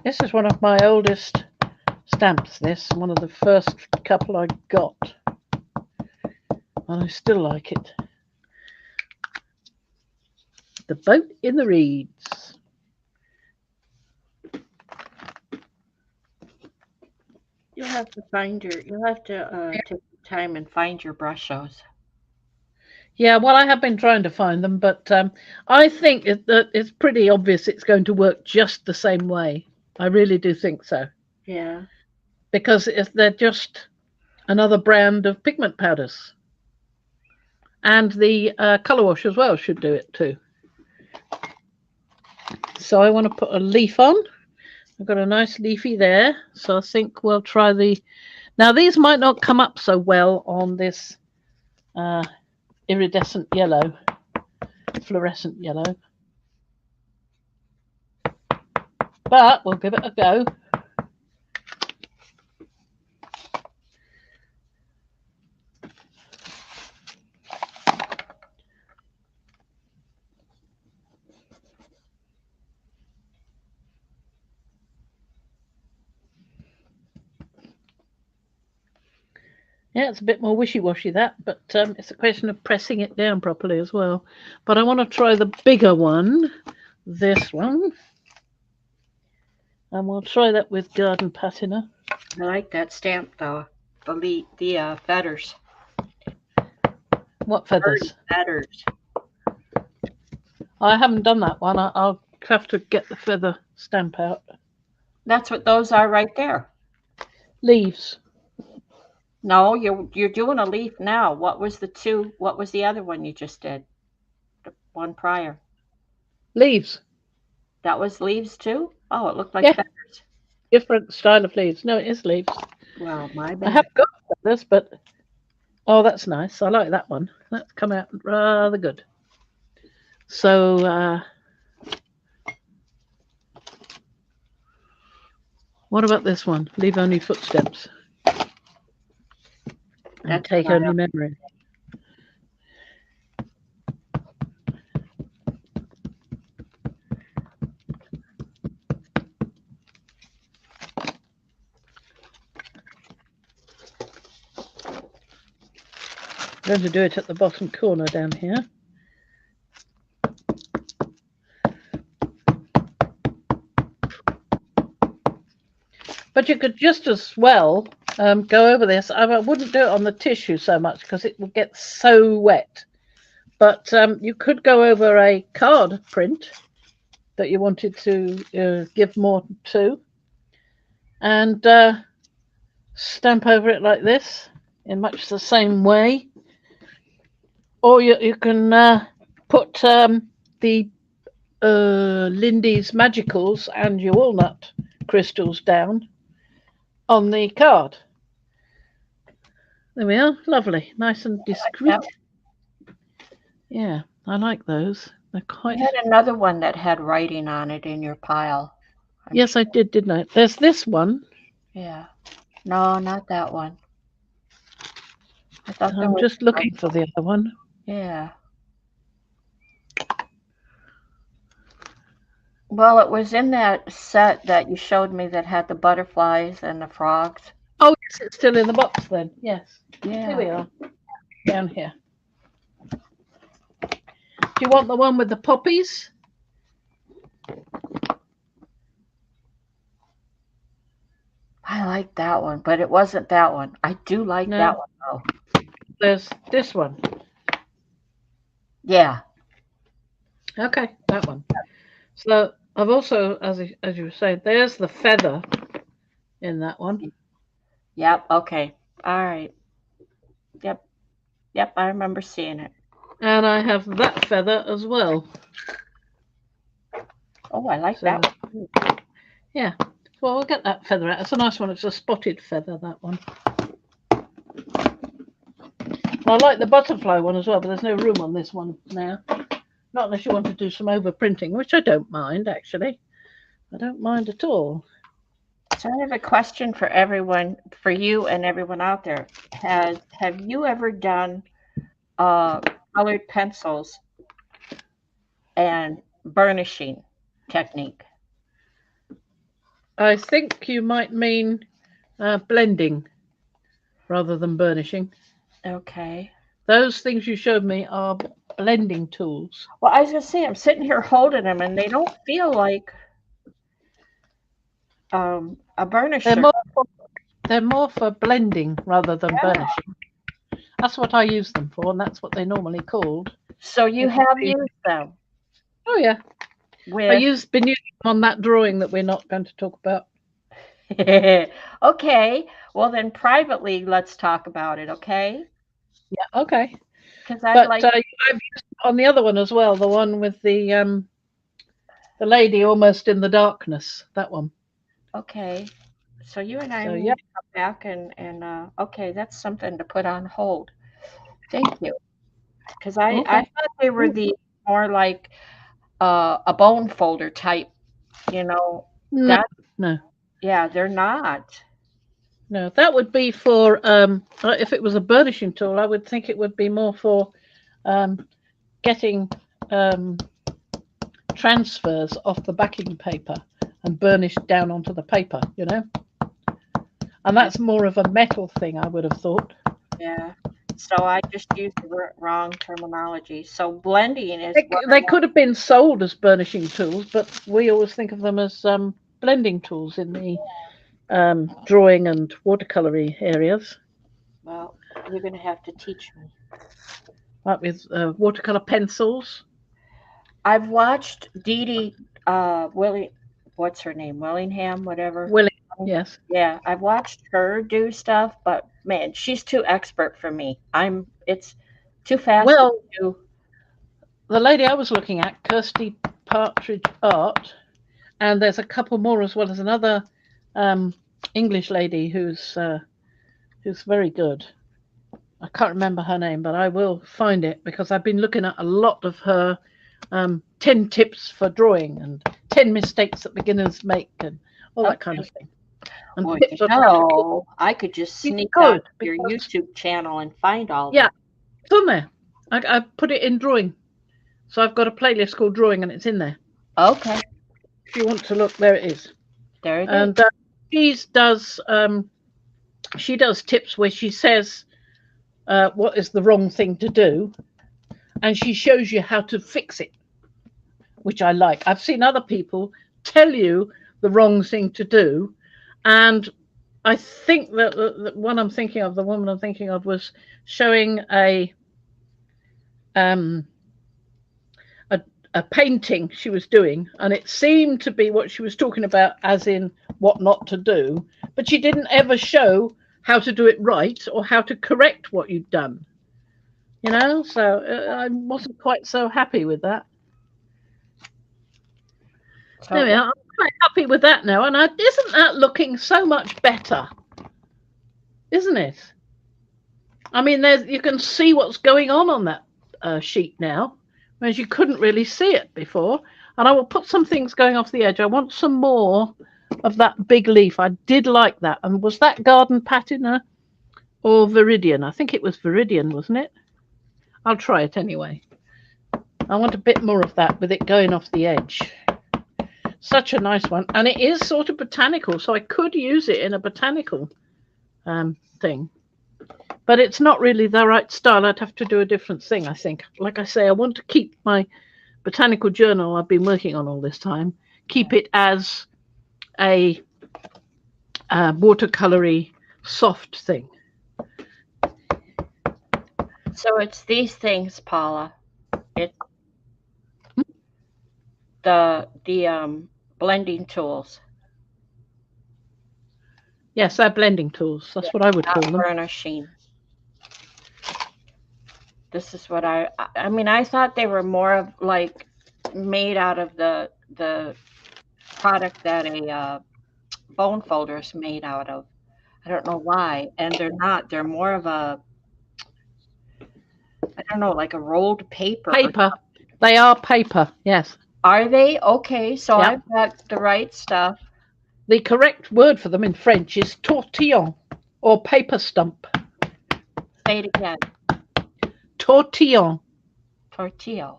This is one of my oldest stamps, this, one of the first couple I got. And I still like it. The Boat in the Reeds. You'll have to take time and find your Brushos. Yeah, well, I have been trying to find them, but I think that it's pretty obvious it's going to work just the same way. I really do think so. Yeah. Because they're just another brand of pigment powders. And the colour wash as well should do it too. So I want to put a leaf on. I've got a nice leafy there. So I think we'll try the... Now, these might not come up so well on this iridescent yellow, fluorescent yellow. But we'll give it a go. Yeah, it's a bit more wishy-washy that, but it's a question of pressing it down properly as well. But I want to try the bigger one, this one. And we'll try that with garden patina. I like that stamp though. The feathers. What feathers? Feathers. I haven't done that one. I'll have to get the feather stamp out. That's what those are right there. Leaves. No, you're doing a leaf now. What was the other one you just did? The one prior. Leaves. That was leaves too? Oh, it looked like Yeah. feathers. Different style of leaves. No, it is leaves. Well, my I bad. have got feathers, but oh, that's nice. I like that one. That's come out rather good. So what about this one? Leave only footsteps. And take only memory. I'm going to do it at the bottom corner down here. But you could just as well go over this. I wouldn't do it on the tissue so much because it will get so wet. But you could go over a card print that you wanted to give more to and stamp over it like this in much the same way. Or you can put the Lindy's Magicals and your walnut crystals down on the card. There we are. Lovely. Nice and discreet. Yeah, I like those. They're quite... You had another one that had writing on it in your pile. Yes, I did, didn't I? There's this one. Yeah. No, not that one. I thought I'm just looking for the other one. Yeah. Well, it was in that set that you showed me that had the butterflies and the frogs. Oh, yes, it's still in the box then. Yes. Here Yeah. we are, down here. Do you want the one with the poppies? I like that one, but it wasn't that one. I do like No, that one though. there's this one. Yeah. Okay, that one. So I've also, as you were saying, there's the feather in that one, Yep. Okay. All right. Yep. Yep. I remember seeing it. and I have that feather as well. Oh, I like So that one. yeah, well, we'll get that feather out. It's a nice one. It's a spotted feather, that one. I like the butterfly one as well, but there's no room on this one now. Not unless you want to do some overprinting, which I don't mind actually. I don't mind at all. So I have a question for everyone, for you and everyone out there. Have you ever done uh, colored pencils and burnishing technique? I think you might mean blending rather than burnishing. Okay. Those things you showed me are blending tools. Well, I was gonna say I'm sitting here holding them, and they don't feel like a They're burnisher. more for, they're more for blending rather than Yeah. burnishing. That's what I use them for, and that's what they're normally called. So you If you have see. used them Oh yeah, with. been using them on that drawing that we're not going to talk about. Okay. Well, then privately, let's talk about it. Okay. Yeah, okay. Because I'd But like. I've used it on the other one as well, the one with the lady almost in the darkness. That one. Okay. So you and I So need yeah. to come back and okay, that's something to put on hold. Thank you. Because I Okay. thought they were Ooh, the more like a bone folder type, you know. no, That no, yeah, they're not. no. That would be for if it was a burnishing tool, I would think it would be more for um, getting um, transfers off the backing paper and burnished down onto the paper, and Yeah, that's more of a metal thing, I would have thought. yeah. So I just used the wrong terminology. So blending is They, what I they want. could have been sold as burnishing tools, but we always think of them as blending tools in the drawing and watercolory areas, Well, you're gonna have to teach me. like with watercolor pencils. I've watched Dee Dee, Willie, what's her name? Willingham, whatever. Willing, yes. Yeah, I've watched her do stuff, but man, she's too expert for me. It's too fast to Well, do. the lady I was looking at, Kirsty Partridge Art, and there's a couple more as well as another um, English lady who's very good. I can't remember her name, but I will find it because I've been looking at a lot of her 10 tips for drawing and 10 mistakes that beginners make and all that kind of Okay. thing. And Well, tips on how to I could just keep it sneak on good your because, YouTube channel and find all yeah, that. it's on there. I put it in drawing. So I've got a playlist called Drawing and it's in there. Okay, If you want to look, there it is. there it is. And she does she does tips where she says what is the wrong thing to do, and she shows you how to fix it, which I like. I've seen other people tell you the wrong thing to do, and I think that the one I'm thinking of, the woman I'm thinking of, was showing um, a a painting she was doing, and it seemed to be what she was talking about, as in what not to do, but she didn't ever show how to do it right or how to correct what you'd done. So I wasn't quite so happy with that. There we So, are. I'm quite happy with that now, and isn't that looking so much better? Isn't it? I mean, you can see what's going on that sheet now, whereas you couldn't really see it before. And I will put some things going off the edge. I want some more of that big leaf. I did like that. And was that garden patina or Viridian? I think it was Viridian, wasn't it? I'll try it anyway. I want a bit more of that with it going off the edge. Such a nice one. And it is sort of botanical, so I could use it in a botanical thing. But it's not really the right style. I'd have to do a different thing, I think. Like I say, I want to keep my botanical journal I've been working on all this time, keep it as a watercolory soft thing. So it's these things, Paula. It's the blending tools. Yes, they're blending tools. That's what I would call them. Burnishing. This is what I mean, I thought they were more of like made out of the product that a bone folder is made out of. I don't know why. And they're not. They're more of a, I don't know, like a rolled paper. Paper. They are paper, yes. Are they? Okay, so I've got the right stuff. The correct word for them in French is tortillon or paper stump. Say it again. Tortillon. Tortilla.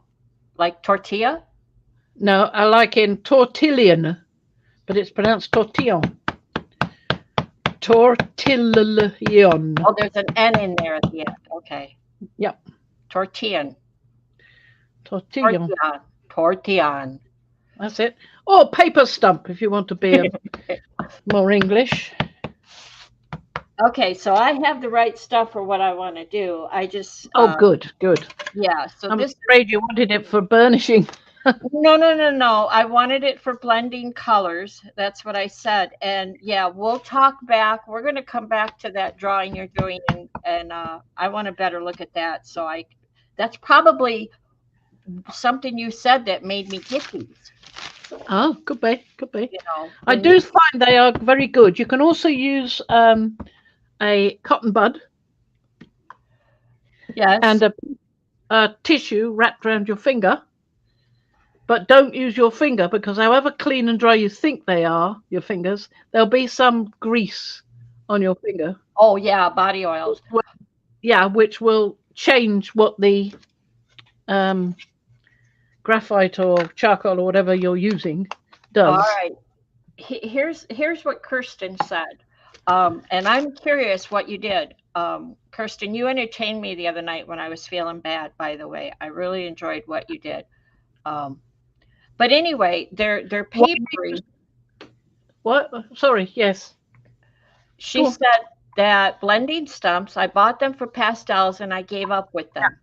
Like tortilla? No, I like in tortillon, but it's pronounced tortillon. Tortillon. Oh, there's an N in there at the end. Okay. Yep. Tortillon. Tortillon. Tortillon. That's it. Or paper stump if you want to be more English. Okay, so I have the right stuff for what I want to do. I just good. Yeah, so I'm afraid you wanted it for burnishing. No. I wanted it for blending colors. That's what I said. And yeah, we'll talk back. We're going to come back to that drawing you're doing, and I want to better look at that. So that's probably something you said that made me get these. Oh, could be. You know, I do find they are very good. You can also use a cotton bud. Yes. And a tissue wrapped around your finger. But don't use your finger, because however clean and dry you think they are, your fingers, there'll be some grease on your finger. Oh, yeah, body oils. Yeah, which will change what the graphite or charcoal or whatever you're using does. All right. Here's what Kirsten said. And I'm curious what you did. Kirsten, you entertained me the other night when I was feeling bad, by the way. I really enjoyed what you did. But anyway, they're papery. What? Sorry, yes. She said that blending stumps, I bought them for pastels and I gave up with them.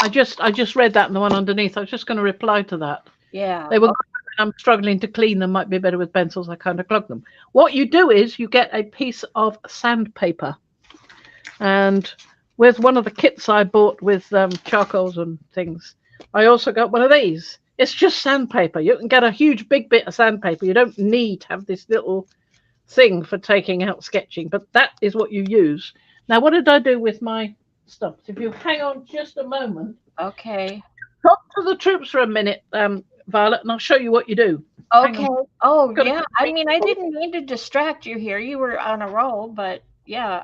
I just read that in the one underneath. I was just going to reply to that. Yeah. They were I'm struggling to clean them, might be better with pencils. I kind of clog them. What you do is you get a piece of sandpaper. And with one of the kits I bought with charcoals and things, I also got one of these. It's just sandpaper. You can get a huge big bit of sandpaper. You don't need to have this little thing for taking out sketching, but that is what you use. Now, what did I do with my stuff? If you hang on just a moment. Okay. Talk to the troops for a minute, Violet, and I'll show you what you do. Okay. Oh, yeah. I mean, I didn't mean to distract you here. You were on a roll, but yeah,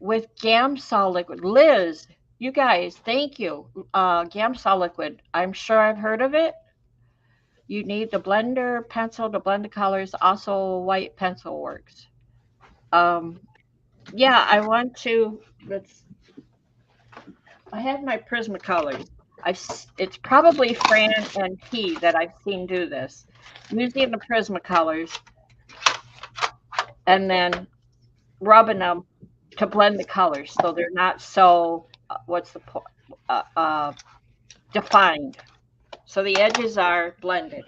with Gamsol liquid. Liz, you guys, thank you. Gamsol liquid. I'm sure I've heard of it. You need the blender pencil to blend the colors. Also, white pencil works. Yeah, I want to. I have my Prismacolors. It's probably Fran and P that I've seen do this. Using the Prismacolors and then rubbing them to blend the colors so they're not so defined. So the edges are blended.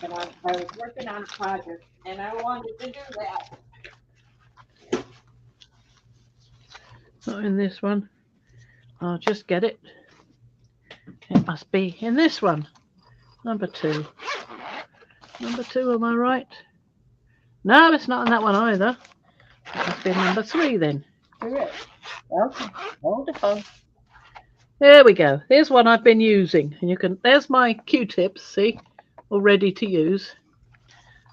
And I was working on a project and I wanted to do that. Not in this one. I'll just get it. It must be in this one. Number 2. Number 2, am I right? No, it's not in that one either. It must be number 3 then. Okay, wonderful. There we go. Here's one I've been using. And there's my Q-tips, see, all ready to use.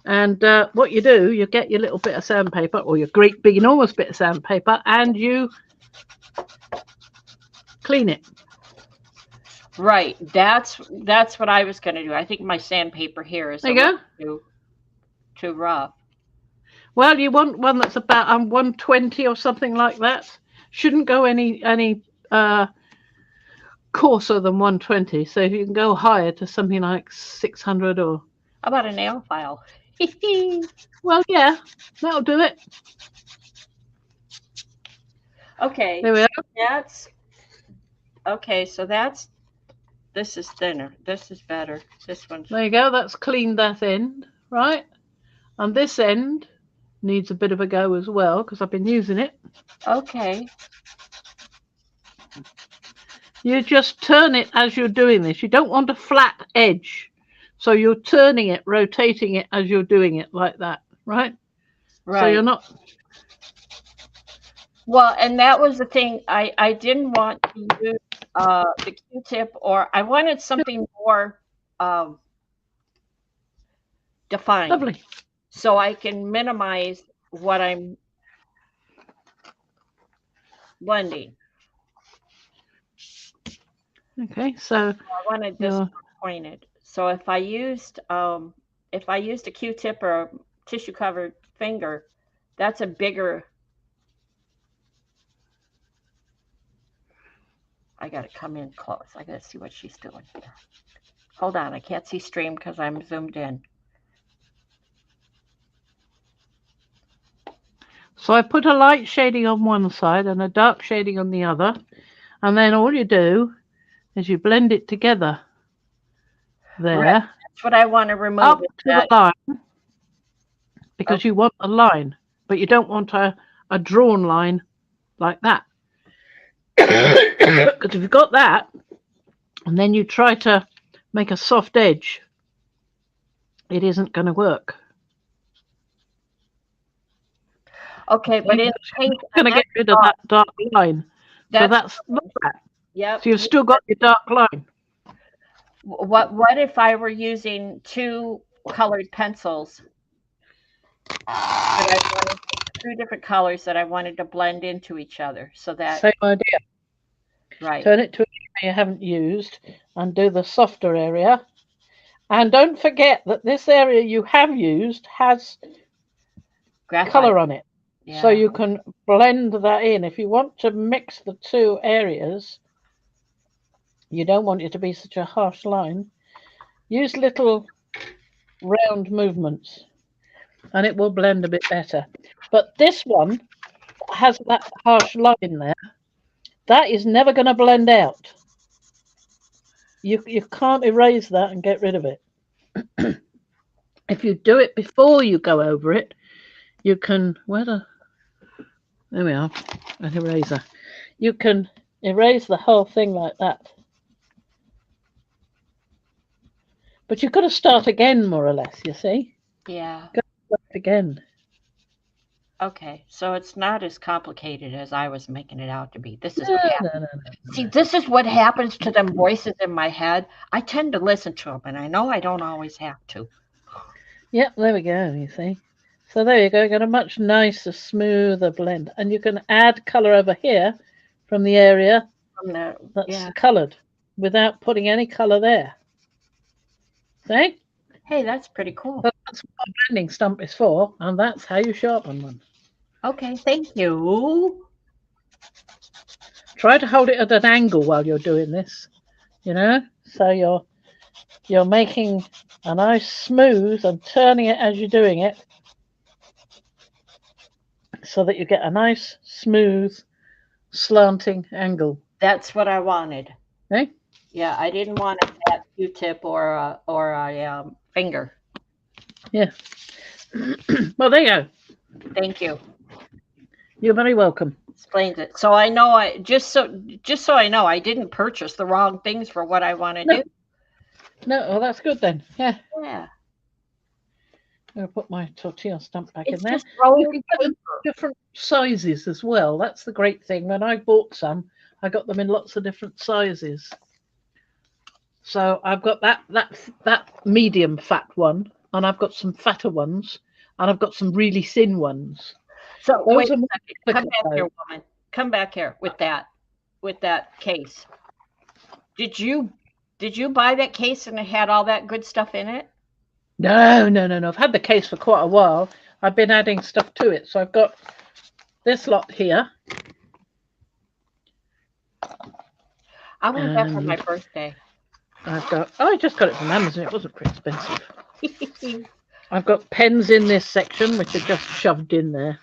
And what you do, you get your little bit of sandpaper, or your great big enormous bit of sandpaper, and you clean it. Right. That's what I was going to do. I think my sandpaper here is There a you little go. too rough. Well, you want one that's about 120 or something like that. Shouldn't go any coarser than 120. So if you can go higher to something like 600 or How about a nail file? well, yeah, that'll do it. Okay, There we so are. that's okay. So that's this is thinner. This is better. This one's There you go. That's cleaned that end, right? And this end needs a bit of a go as well because I've been using it. okay. You just turn it as you're doing this. You don't want a flat edge. So you're turning it, rotating it as you're doing it like that, right? So you're Right. not. Well, and that was the thing. I didn't want to use the Q-tip, or I wanted something more um, defined, Lovely. so I can minimize what I'm blending. Okay, so I wanted this you're more pointed. So if I used a Q-tip or a tissue covered finger, that's a bigger. I got to come in close. I got to see what she's doing here. Hold on, I can't see stream because I'm zoomed in. so I put a light shading on one side and a dark shading on the other, and then all you do is you blend it together Right, there that's what I want to remove. up Is to the that line because okay? you want a line, but you don't want a drawn line like that. Because if you've got that, and then you try to make a soft edge, it isn't going to work. Okay, but See? in You're pink, going to that's get rid of that dark line. So that's that's look at that. yep. So you've still got your dark line. What if I were using two colored pencils that I wanted two different colors that I wanted to blend into each other so that Same idea. right. Turn it to an area you haven't used and do the softer area. And don't forget that this area you have used has Graphite. colour on it. So Yeah. you can blend that in. If you want to mix the two areas, you don't want it to be such a harsh line, use little round movements and it will blend a bit better. But this one has that harsh line there. That is never going to blend out. You can't erase that and get rid of it. If you do it before you go over it, you can there we are, an eraser. You can erase the whole thing like that. But you've got to start again, more or less, you see? Yeah. Got to start again. Okay. So it's not as complicated as I was making it out to be. This is No, what no, happens. no, See, no. this is what happens to them voices in my head. I tend to listen to them, and I know I don't always have to. Yep, there we go, you see. So there you go, got a much nicer, smoother blend. And you can add colour over here from the area From the that's yeah. coloured without putting any colour there. See? Hey, that's pretty cool. So that's what a blending stump is for, and that's how you sharpen one. Okay, thank you. Try to hold it at an angle while you're doing this, so you're making a nice smooth and turning it as you're doing it so that you get a nice smooth slanting angle. That's what I wanted. Okay? Yeah, I didn't want a fat Q-tip or a finger. Yeah. Well, there you go. Thank you. You're very welcome. Explains it. So I know I just so I know I didn't purchase the wrong things for what I want to No, do. no, well, that's good then. Yeah. Yeah. I'm going to put my tortilla stump back in It's there. just You rolled can get them paper. different sizes as well. That's the great thing. When I bought some, I got them in lots of different sizes. So I've got that medium fat one, and I've got some fatter ones, and I've got some really thin ones. So Those wait are a more second. Come delicate back though. here, woman. Come back here with that case. Did you? Did you buy that case and it had all that good stuff in it? No, no, no, no. I've had the case for quite a while. I've been adding stuff to it. So I've got this lot here. I want that for my And birthday. I've got, oh, I just got it from Amazon. It wasn't very expensive. I've got pens in this section, which are just shoved in there.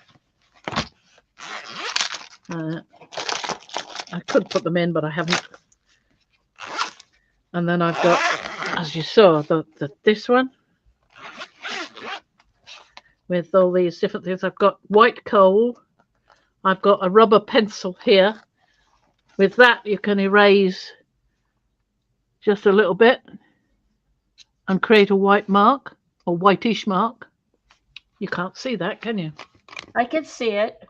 I could put them in, but I haven't. And then I've got, as you saw, this one with all these different things. I've got white coal. I've got a rubber pencil here. With that, you can erase just a little bit and create a white mark or whitish mark. You can't see that, can you? I can see it.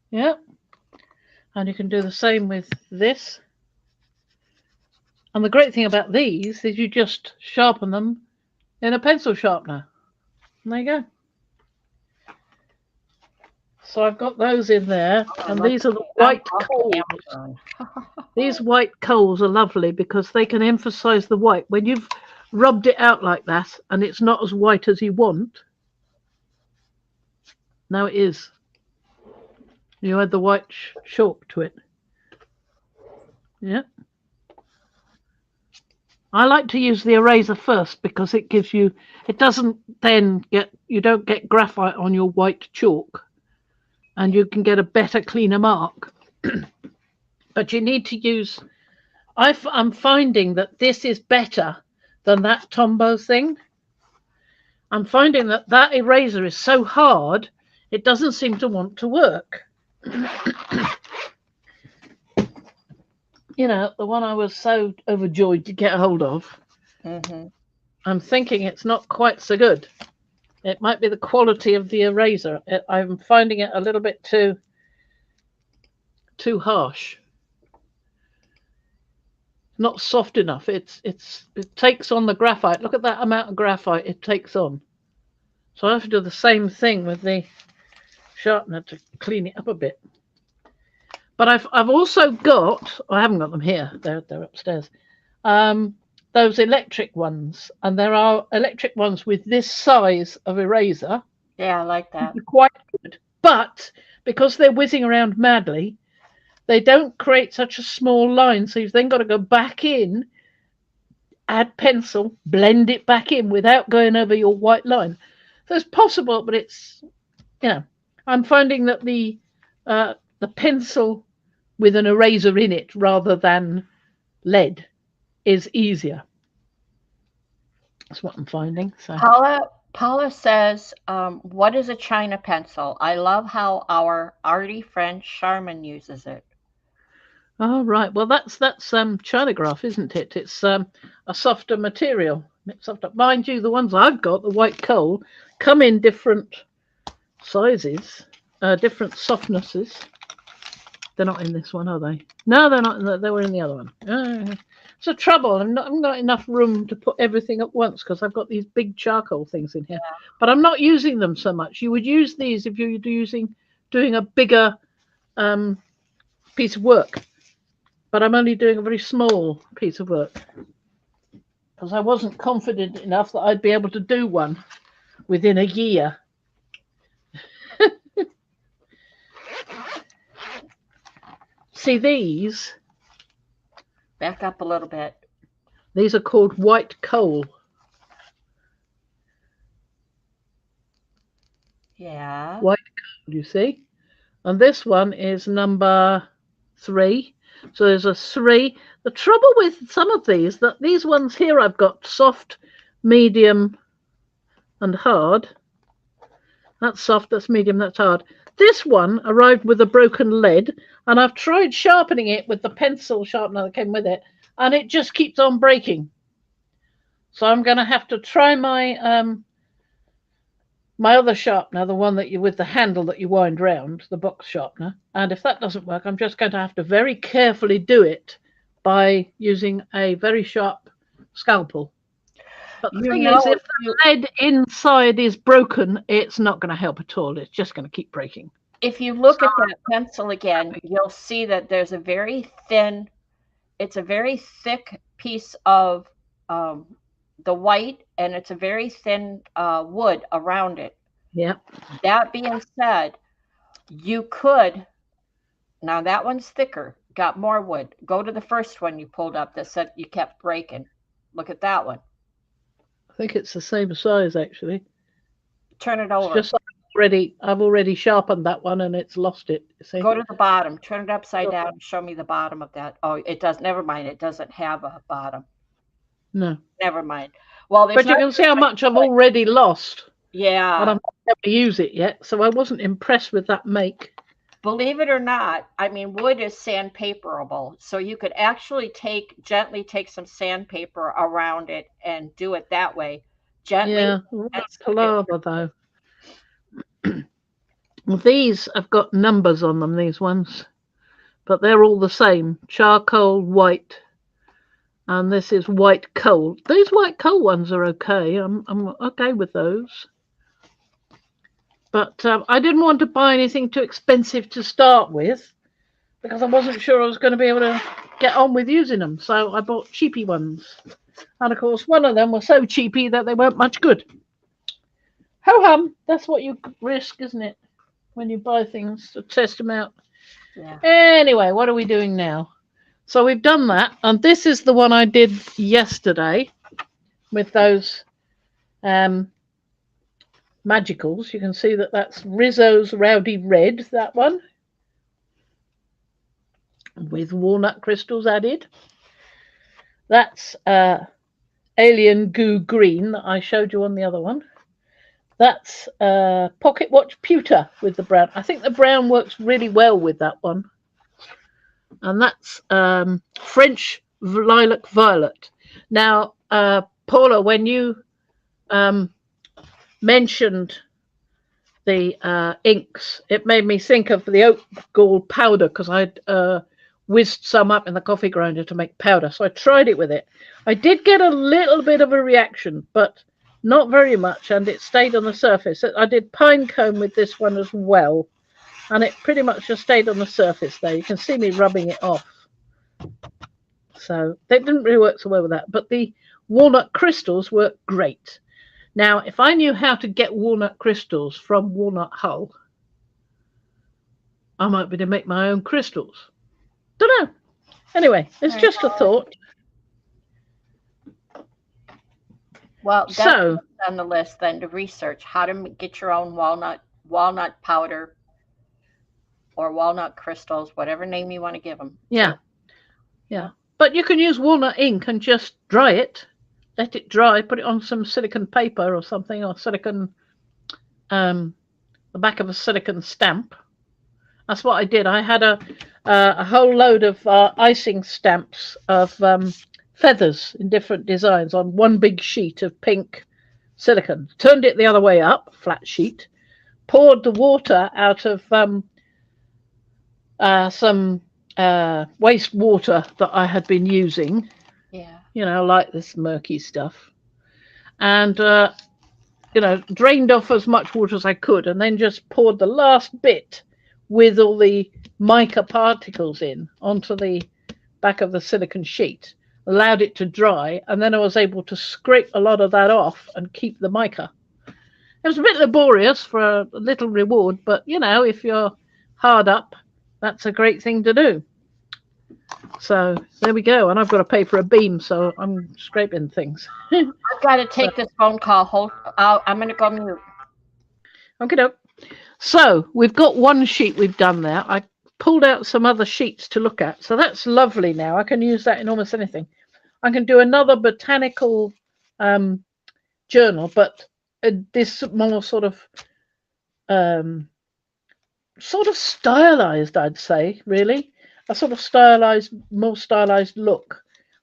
Yeah. And you can do the same with this. And the great thing about these is you just sharpen them in a pencil sharpener. And there you go. So I've got those in there, and these are the white coals. These white coals are lovely because they can emphasize the white. When you've rubbed it out like that and it's not as white as you want, now it is. You add the white chalk to it. Yeah. I like to use the eraser first because it gives you, it doesn't then get, you don't get graphite on your white chalk and you can get a better, cleaner mark. But you need to use, I'm finding that this is better than that Tombow thing. I'm finding that that eraser is so hard, it doesn't seem to want to work. You know, the one I was so overjoyed to get a hold of. Mm-hmm. I'm thinking it's not quite so good. It might be the quality of the eraser. I'm finding it a little bit too harsh. Not soft enough. It takes on the graphite. Look at that amount of graphite it takes on. So I have to do the same thing with the sharpener to clean it up a bit. But I've also got, I haven't got them here. They're upstairs. Those electric ones, and there are electric ones with this size of eraser. Yeah, I like that. Quite good, but because they're whizzing around madly, they don't create such a small line. So you've then got to go back in, add pencil, blend it back in without going over your white line. So it's possible, but it's, you know, I'm finding that the pencil with an eraser in it rather than lead is easier. That's what I'm finding. So Paula says, what is a China pencil? I love how our arty friend Charmin uses it. Oh right, well that's Chinagraph, isn't it? It's a softer material. Mind you, the ones I've got, the white coal, come in different sizes, different softnesses. They're not in this one, are they? No, they're not. They were in the other one. It's a trouble. I've not got enough room to put everything at once because I've got these big charcoal things in here. Yeah. But I'm not using them so much. You would use these if you're doing a bigger piece of work. But I'm only doing a very small piece of work because I wasn't confident enough that I'd be able to do one within a year. See these? Back up a little bit. These are called white coal. Yeah. White coal, you see? And this one is number 3. So there's a 3. The trouble with some of these, that these ones here I've got soft, medium, and hard. That's soft, that's medium, that's hard. This one arrived with a broken lead, and I've tried sharpening it with the pencil sharpener that came with it, and it just keeps on breaking. So I'm going to have to try my my other sharpener, the one that you with the handle that you wind round, the box sharpener. And if that doesn't work, I'm just going to have to very carefully do it by using a very sharp scalpel. But the thing is, if the lead inside is broken, it's not going to help at all. It's just going to keep breaking. if you look at that pencil again, you'll see that there's a very thin, it's a very thick piece of um, the white, and it's a very thin wood around it. Yeah. That being said, you could, now that one's thicker, got more wood. Go to the first one you pulled up that said you kept breaking. Look at that one. I think it's the same size actually. Turn it It's over. just like I've already sharpened that one and it's lost it. You see? Go to the bottom. Turn it upside down and show me the bottom of that. Oh, it does. Never mind. It doesn't have a bottom. No. Never mind. Well, there's But you not. can see how much I've already lost. And Yeah. I'm not able to use it yet. So I wasn't impressed with that make. Believe it or not, I mean, wood is sandpaperable. So you could actually gently take some sandpaper around it and do it that way. Gently. Yeah. Right That's it. palaver though. Well, these have got numbers on them, these ones. But they're all the same. Charcoal, white. And this is white coal. These white coal ones are okay. I'm okay with those. But I didn't want to buy anything too expensive to start with because I wasn't sure I was going to be able to get on with using them. So I bought cheapy ones. And of course, one of them was so cheapy that they weren't much good. Ho hum, that's what you risk, isn't it? When you buy things to test them out. Yeah. Anyway, what are we doing now? So we've done that. And this is the one I did yesterday with those magicals. You can see that that's Rizzo's Rowdy Red, that one, with walnut crystals added. That's Alien Goo Green that I showed you on the other one. That's Pocket Watch Pewter with the brown. I think the brown works really well with that one. And that's French Lilac Violet. Now, Paula, when you mentioned the inks, it made me think of the oat gall powder because I'd whizzed some up in the coffee grinder to make powder. So I tried it with it. I did get a little bit of a reaction, but not very much, and it stayed on the surface. I did pine cone with this one as well, and it pretty much just stayed on the surface there. You can see me rubbing it off. So they didn't really work so well with that, but the walnut crystals work great. Now, if I knew how to get walnut crystals from walnut hull, I might be able to make my own crystals. Don't know. Anyway, it's just a thought. Well, that's on the list then to research how to get your own walnut powder or walnut crystals, whatever name you want to give them. Yeah. Yeah. But you can use walnut ink and just dry it. Let it dry, put it on some silicon paper or something, or silicon, the back of a silicon stamp. That's what I did. I had a whole load of icing stamps of feathers in different designs on one big sheet of pink silicon. Turned it the other way up, flat sheet. Poured the water out of some wastewater that I had been using. Yeah. You know, like this murky stuff. And, drained off as much water as I could and then just poured the last bit with all the mica particles in onto the back of the silicon sheet, allowed it to dry, and then I was able to scrape a lot of that off and keep the mica. It was a bit laborious for a little reward, but, if you're hard up, that's a great thing to do. So there we go. And I've got to pay for a beam, so I'm scraping things. I've got to take this phone call. I'm going to go mute. Okay. So we've got one sheet we've done there. I pulled out some other sheets to look at. So that's lovely now. I can use that in almost anything. I can do another botanical journal, but this more sort of stylized, I'd say, really. A sort of more stylized look,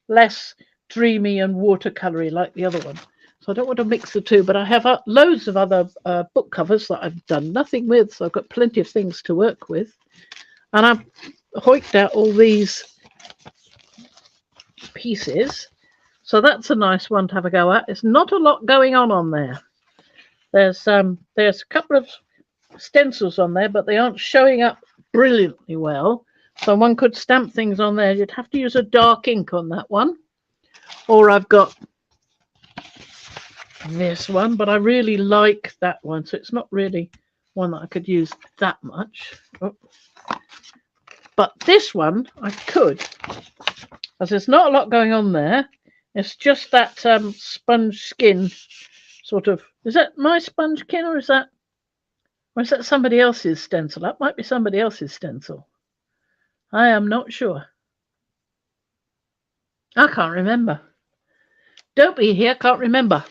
less dreamy and watercolory like the other one. So I don't want to mix the two, but I have loads of other book covers that I've done nothing with, so I've got plenty of things to work with. And I've hoiked out all these pieces, so that's a nice one to have a go at. There's not a lot going on there. There's a couple of stencils on there, but they aren't showing up brilliantly well. So one could stamp things on there. You'd have to use a dark ink on that one. Or I've got this one, but I really like that one. So it's not really one that I could use that much. Oh. But this one I could, as there's not a lot going on there. It's just that sponge skin sort of. Is that my sponge skin or is that somebody else's stencil? That might be somebody else's stencil. I am not sure. I can't remember. Don't be here, can't remember.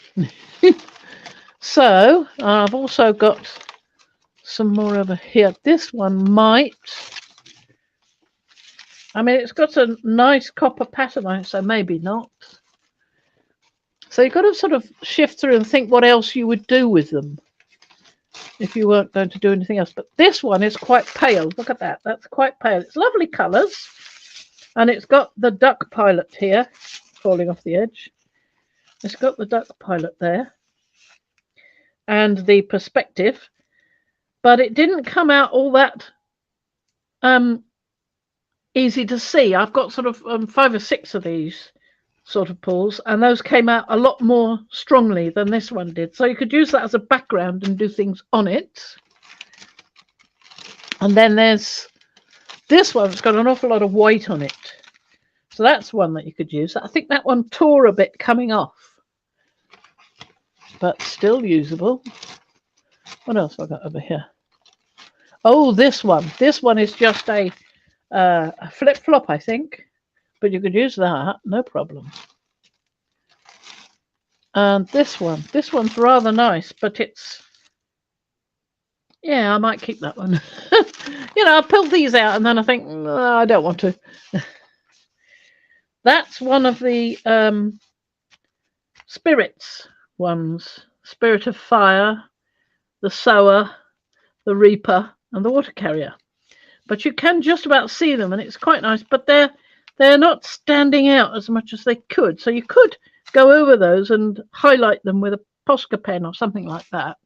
So I've also got some more over here. This one might. I mean, it's got a nice copper pattern on it, so maybe not. So you've got to sort of shift through and think what else you would do with them if you weren't going to do anything else. But this one is quite pale. Look at that. That's quite pale. It's lovely colours. And it's got the duck pilot here, falling off the edge. It's got the duck pilot there. And the perspective. But it didn't come out all that easy to see. I've got sort of 5 or 6 of these sort of pulls, and those came out a lot more strongly than this one did. So you could use that as a background and do things on it. And then there's this one that's got an awful lot of white on it. So that's one that you could use. I think that one tore a bit coming off, but still usable. What else have I got over here? Oh, this one. This one is just a flip-flop, I think. But you could use that, no problem. And this one's rather nice, but it's, yeah, I might keep that one. You know, I pull these out and then I think, no, I don't want to. That's one of the spirits ones. Spirit of Fire, the Sower, the Reaper, and the Water Carrier. But you can just about see them, and it's quite nice, but they're not standing out as much as they could. So you could go over those and highlight them with a Posca pen or something like that.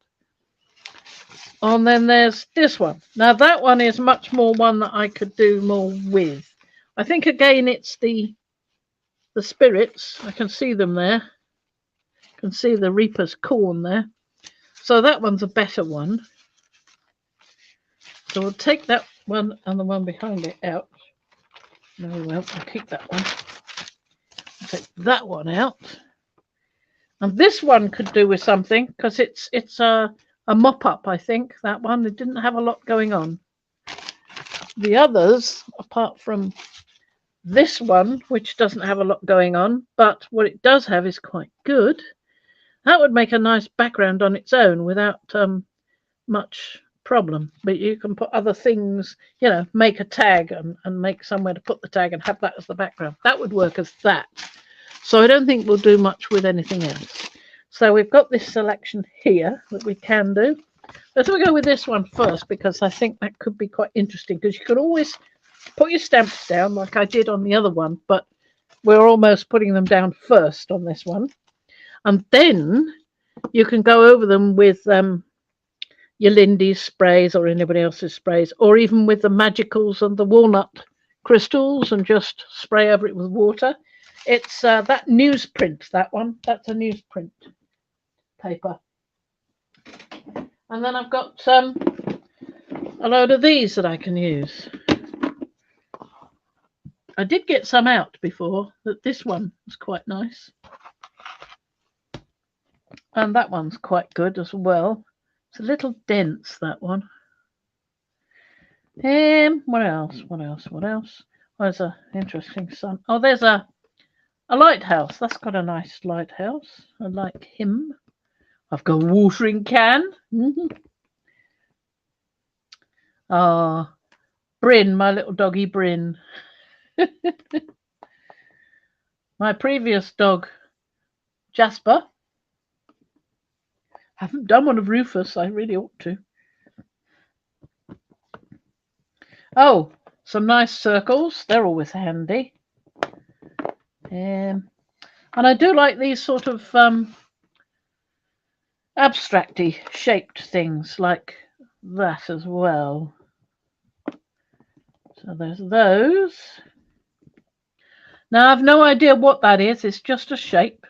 And then there's this one. Now that one is much more one that I could do more with. I think again it's the spirits. I can see them there. I can see the Reaper's corn there. So that one's a better one. So we'll take that one and the one behind it out. No, we won't. I'll keep that one. I'll take that one out. And this one could do with something because it's a mop-up, I think, that one. It didn't have a lot going on. The others, apart from this one, which doesn't have a lot going on, but what it does have is quite good. That would make a nice background on its own without much problem. But you can put other things, you know, make a tag and make somewhere to put the tag and have that as the background. That would work as that. So I don't think we'll do much with anything else. So we've got this selection here that we can do. Let's go with this one first because I think that could be quite interesting because you could always put your stamps down like I did on the other one, but we're almost putting them down first on this one. And then you can go over them with your Lindy's sprays or anybody else's sprays, or even with the magicals and the walnut crystals and just spray over it with water. It's that newsprint, that one. That's a newsprint paper. And then I've got a load of these that I can use. I did get some out before, but this one was quite nice. And that one's quite good as well. It's a little dense, that one. What else? There's an interesting sun. Oh, there's a lighthouse. That's got a nice lighthouse. I like him. I've got a watering can. Bryn, my little doggy Bryn. My previous dog, Jasper. I haven't done one of Rufus. I really ought to. Oh, some nice circles. They're always handy. And I do like these sort of abstracty shaped things like that as well. So there's those. Now I've no idea what that is. It's just a shape.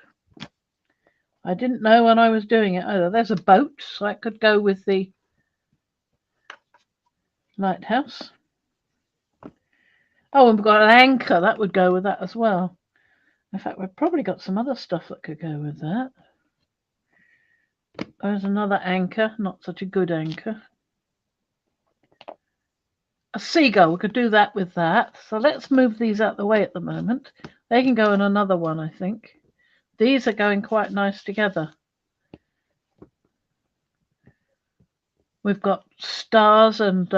I didn't know when I was doing it either. There's a boat, so that could go with the lighthouse. Oh, and we've got an anchor. That would go with that as well. In fact, we've probably got some other stuff that could go with that. There's another anchor, not such a good anchor. A seagull, we could do that with that. So let's move these out the way at the moment. They can go in another one, I think. These are going quite nice together. We've got stars and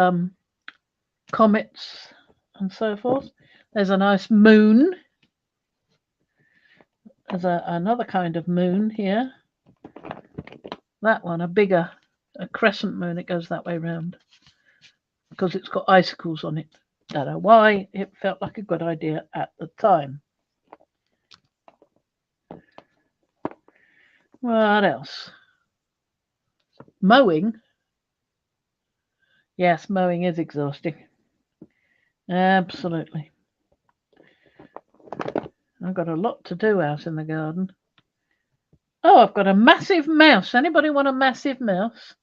comets and so forth. There's a nice moon. There's another kind of moon here. That one, a crescent moon. It goes that way round because it's got icicles on it. Don't know why, it felt like a good idea at the time. What else? Mowing. Yes, mowing is exhausting. Absolutely. I've got a lot to do out in the garden. Oh, I've got a massive mouse. Anybody want a massive mouse?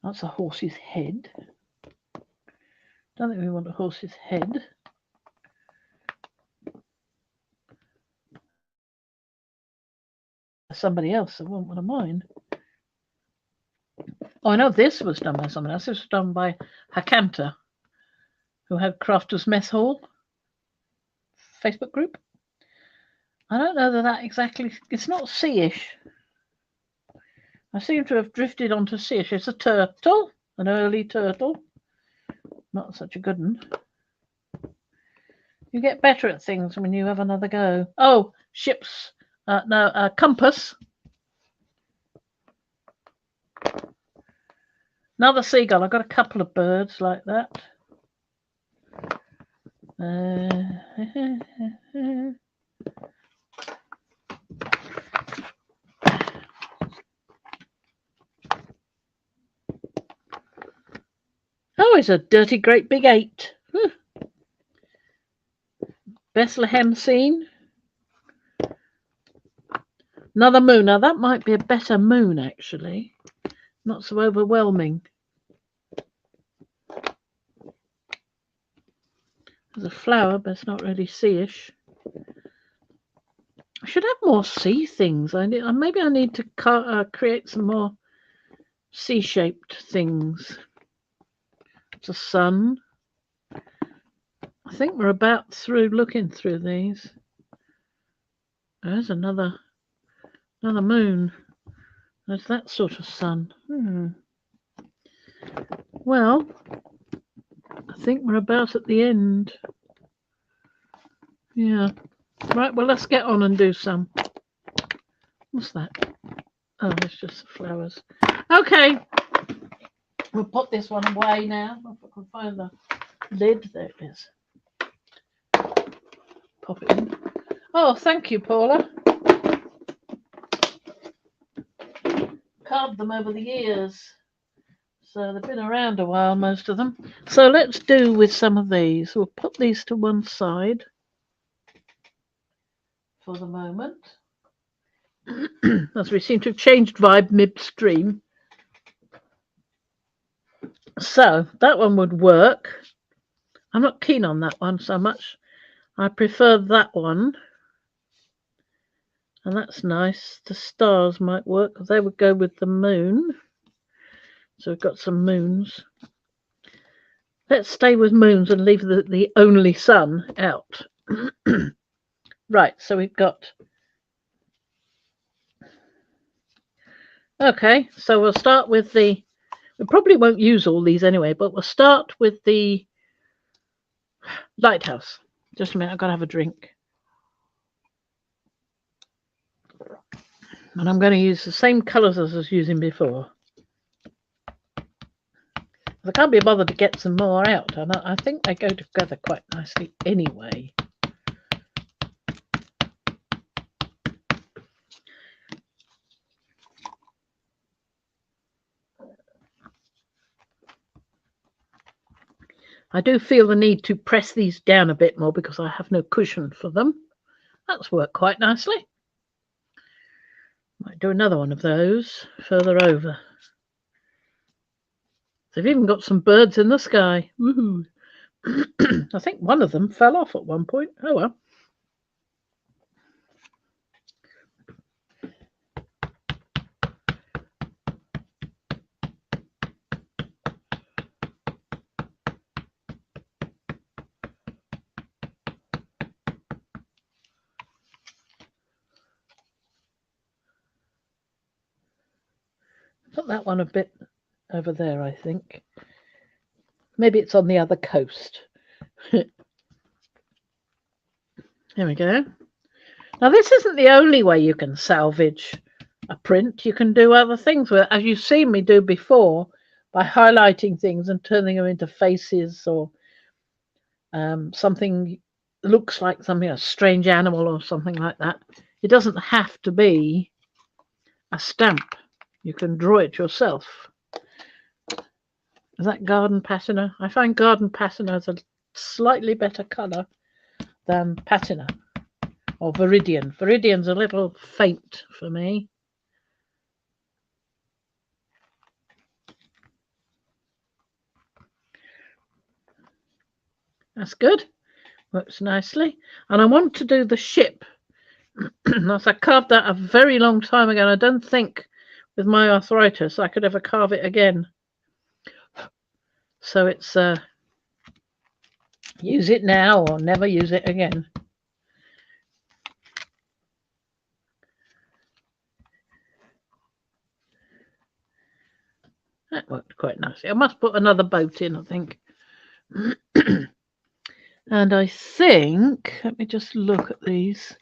That's a horse's head. Don't think we want a horse's head. Somebody else. I won't want mine. Oh, I know this was done by someone else. This was done by Hakanta, who had Crafters Mess Hall Facebook group. I don't know that exactly. It's not sea-ish. I seem to have drifted onto sea-ish. It's a turtle, an early turtle. Not such a good one. You get better at things when you have another go. Oh, ships. Compass. Another seagull. I've got a couple of birds like that. Oh, it's a dirty great big 8. Bethlehem scene. Another moon. Now that might be a better moon actually. Not so overwhelming. There's a flower, but it's not really sea-ish. I should have more sea things. Maybe I need to create some more sea-shaped things. It's a sun. I think we're about through looking through these. There's another moon. There's that sort of sun. Well, I think we're about at the end. Yeah. Right, well, let's get on and do some. What's that? Oh, it's just the flowers. Okay. We'll put this one away now. If I can find the lid. There it is. Pop it in. Oh, thank you, Paula. Carved them over the years. So they've been around a while, most of them. So let's do with some of these. We'll put these to one side for the moment. As we seem to have changed vibe midstream. So that one would work. I'm not keen on that one so much. I prefer that one. And that's nice. The stars might work because they would go with the moon. So we've got some moons. Let's stay with moons and leave the only sun out. Right, so we've got... Okay, so we'll start with the... We probably won't use all these anyway, but we'll start with the lighthouse. Just a minute, I've got to have a drink. And I'm going to use the same colours as I was using before. I can't be bothered to get some more out, and I think they go together quite nicely anyway. I do feel the need to press these down a bit more because I have no cushion for them. That's worked quite nicely. Might do another one of those further over. They've even got some birds in the sky. Woohoo! I think one of them fell off at one point. Oh well. Put that one a bit over there, I think. Maybe it's on the other coast. Here we go. Now, this isn't the only way you can salvage a print. You can do other things with it, as you've seen me do before, by highlighting things and turning them into faces or something looks like something, a strange animal or something like that. It doesn't have to be a stamp. You can draw it yourself. Is that garden patina? I find garden patina is a slightly better colour than patina or viridian. Viridian's a little faint for me. That's good. Works nicely. And I want to do the ship. I carved that a very long time ago, and I don't think with my arthritis I could ever carve it again. So it's use it now or never use it again. That worked quite nicely. I must put another boat in, I think. And I think, let me just look at these.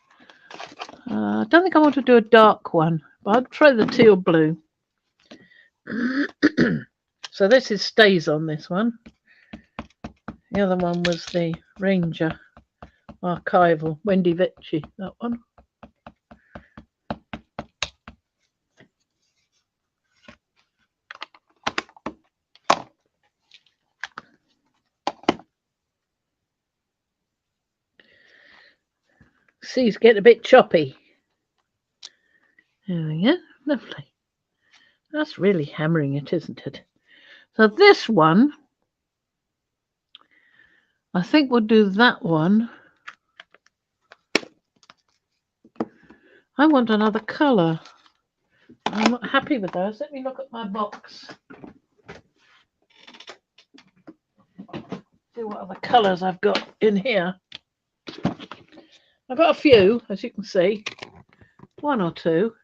I don't think I want to do a dark one, but I'll try the teal blue. So this is stays on this one. The other one was the Ranger Archival, Wendy Vecchi, that one. See, it's getting a bit choppy. There we go, lovely. That's really hammering it, isn't it? So this one, I think we'll do that one. I want another colour. I'm not happy with those. Let me look at my box. See what other colours I've got in here. I've got a few, as you can see. One or two.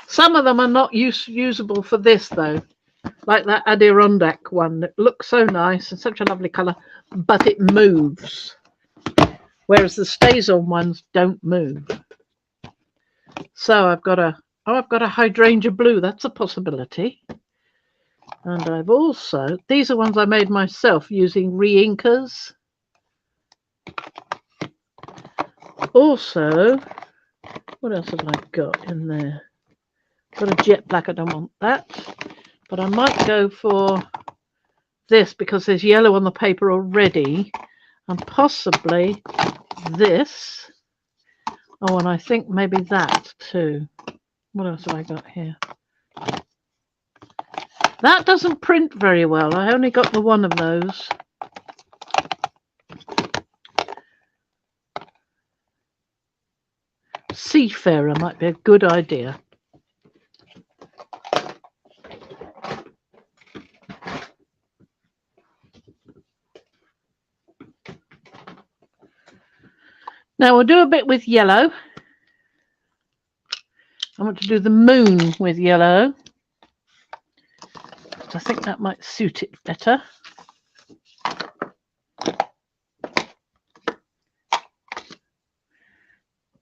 Some of them are not usable for this, though. Like that Adirondack one. It looks so nice and such a lovely colour, but it moves. Whereas the stays on ones don't move. So I've got a hydrangea blue. That's a possibility. And I've also, these are ones I made myself using re-inkers. Also, what else have I got in there? Got a jet black. I don't want that. But I might go for this because there's yellow on the paper already. And possibly this. Oh, and I think maybe that too. What else have I got here? That doesn't print very well. I only got the one of those. Seafarer might be a good idea. Now we'll do a bit with yellow. I want to do the moon with yellow. I think that might suit it better.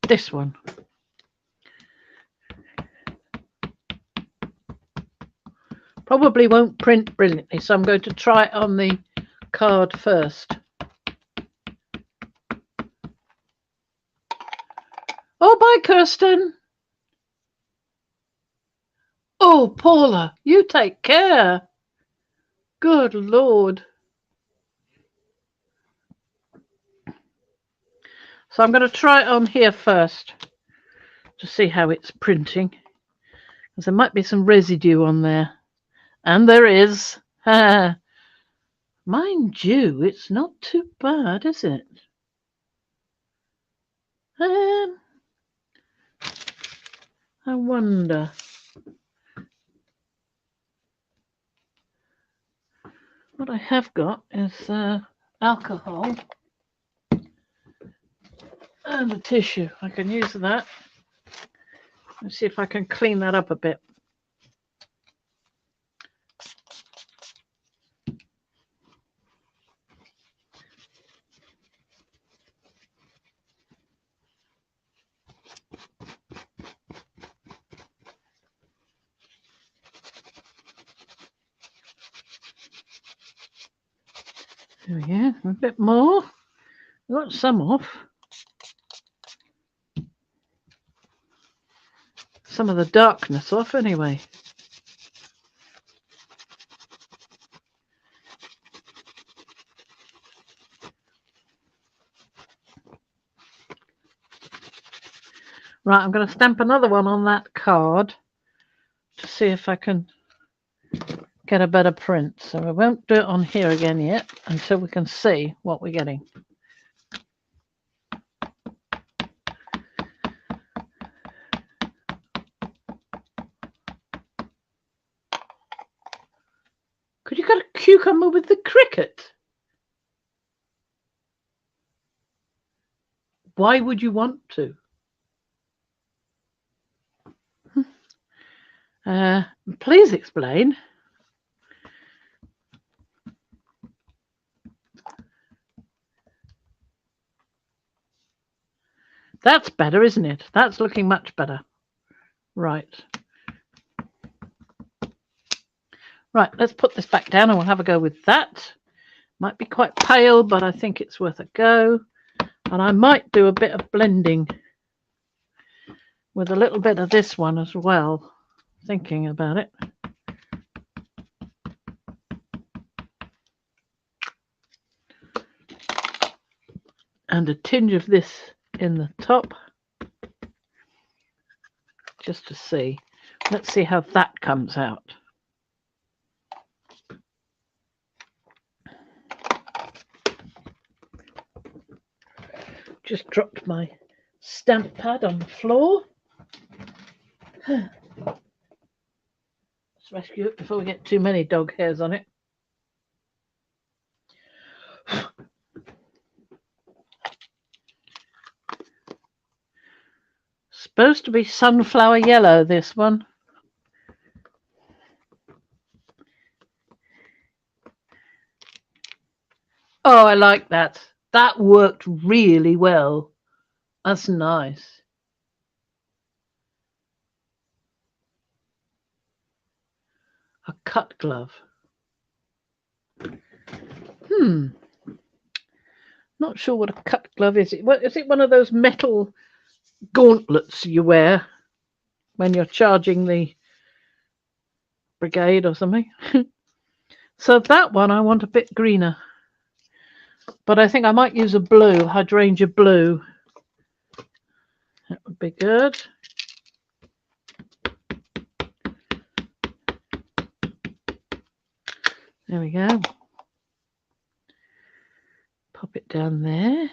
This one. Probably won't print brilliantly, so I'm going to try it on the card first. Oh, bye, Kirsten. Oh, Paula, you take care. Good Lord. So I'm going to try it on here first to see how it's printing. Because there might be some residue on there. And there is. Mind you, it's not too bad, is it? I wonder. What I have got is alcohol and a tissue. I can use that. Let's see if I can clean that up a bit. There we go. A bit more. Got some off. Some of the darkness off anyway. Right, I'm going to stamp another one on that card to see if I can get a better print. So I won't do it on here again yet until we can see what we're getting. Could you get a cucumber with the cricket? Why would you want to? Please explain. That's better, isn't it? That's looking much better. Right. Right, let's put this back down and we'll have a go with that. Might be quite pale, but I think it's worth a go. And I might do a bit of blending with a little bit of this one as well, thinking about it. And a tinge of this in the top, just to see. Let's see how that comes out. Just dropped my stamp pad on the floor. Let's rescue it before we get too many dog hairs on it. Supposed to be sunflower yellow, this one. Oh, I like that. That worked really well. That's nice. A cut glove. Not sure what a cut glove is. Is it one of those metal gauntlets you wear when you're charging the brigade or something? So that one I want a bit greener. But I think I might use a blue, hydrangea blue. That would be good. There we go. Pop it down there.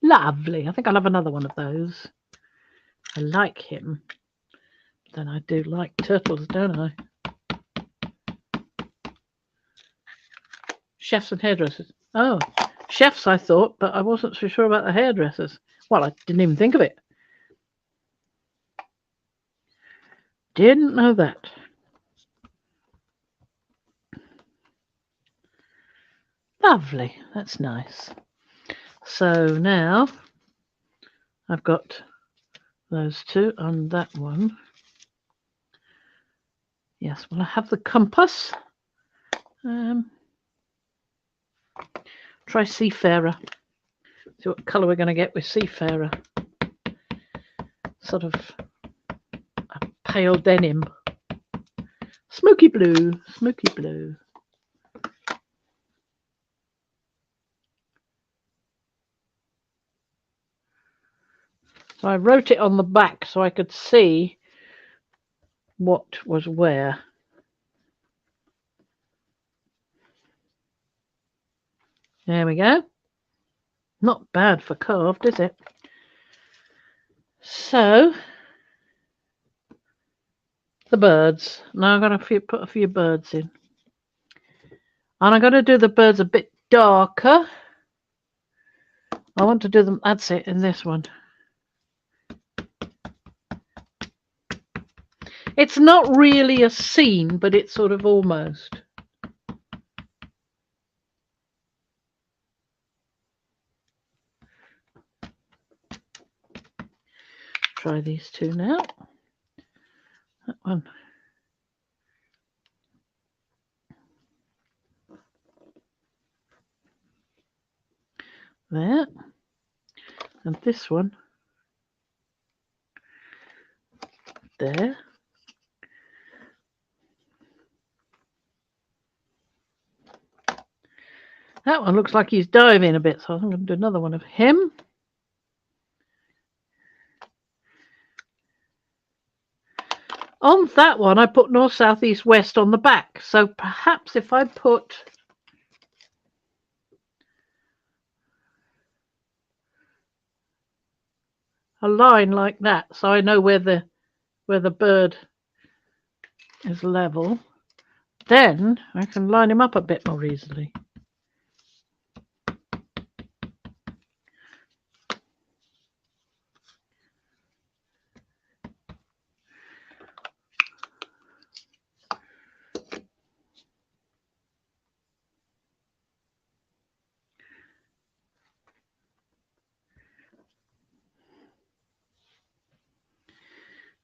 Lovely. I think I'll have another one of those. I like him. Then I do like turtles, don't I? Chefs and hairdressers. Oh, chefs I thought, but I wasn't so sure about the hairdressers. Well, I didn't even think of it. Didn't know that. Lovely. That's nice. So now I've got those two on that one. Yes, well, I have the compass. Try Seafarer. See what colour we're going to get with Seafarer. Sort of a pale denim. Smoky blue, smoky blue. So I wrote it on the back so I could see what was where. There we go. Not bad for carved, is it? So the birds. Now I'm going to put a few birds in. And I'm going to do the birds a bit darker. I want to do them, that's it, in this one. It's not really a scene, but it's sort of almost. Try these two now. That one. There. And this one. There. That one looks like he's diving a bit, so I'm going to do another one of him. On that one, I put north, south, east, west on the back. So perhaps if I put a line like that, so I know where the bird is level, then I can line him up a bit more easily.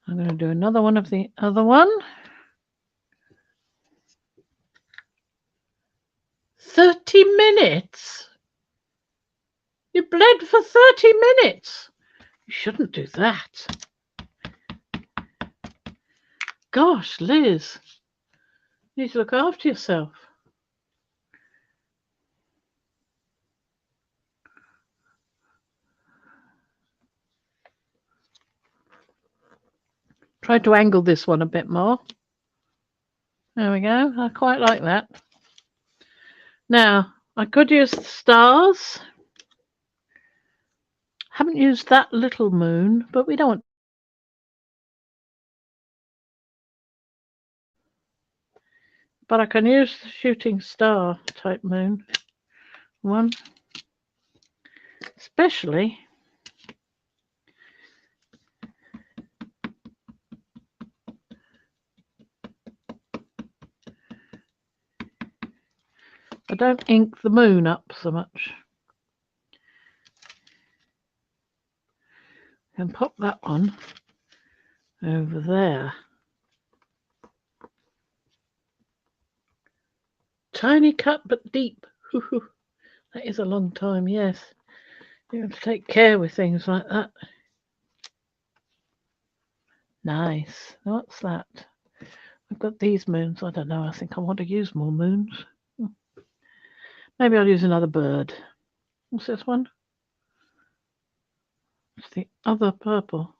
I'm going to do another one of the other one. 30 minutes? You bled for 30 minutes? You shouldn't do that. Gosh, Liz, you need to look after yourself. Try to angle this one a bit more. There we go. I quite like that. Now, I could use the stars. Haven't used that little moon, but we don't want. But I can use the shooting star type moon one, especially I don't ink the moon up so much. And pop that one over there. Tiny cut but deep. That is a long time, yes. You have to take care with things like that. Nice. What's that? I've got these moons. I don't know. I think I want to use more moons. Maybe I'll use another bird. What's this one? It's the other purple.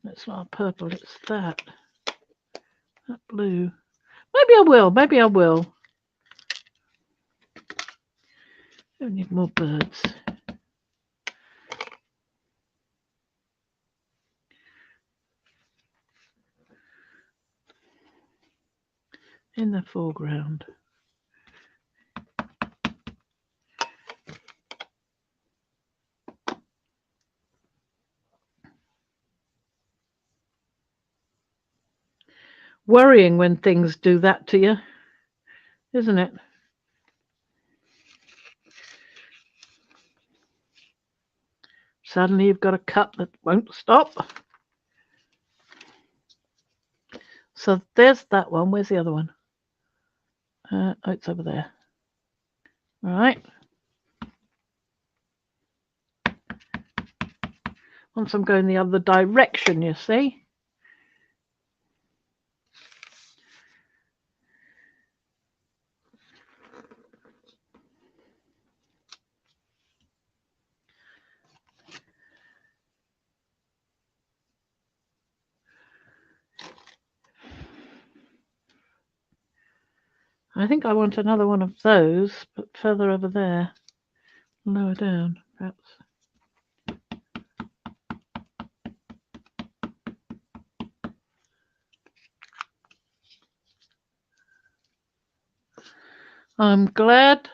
It's not purple, it's that. That blue. Maybe I will. Maybe I will. I need more birds. In the foreground. Worrying when things do that to you, isn't it? Suddenly you've got a cut that won't stop. So there's that one. Where's the other one? Oh, it's over there. All right. Once I'm going the other direction, you see. I think I want another one of those, but further over there, lower down, perhaps. I'm glad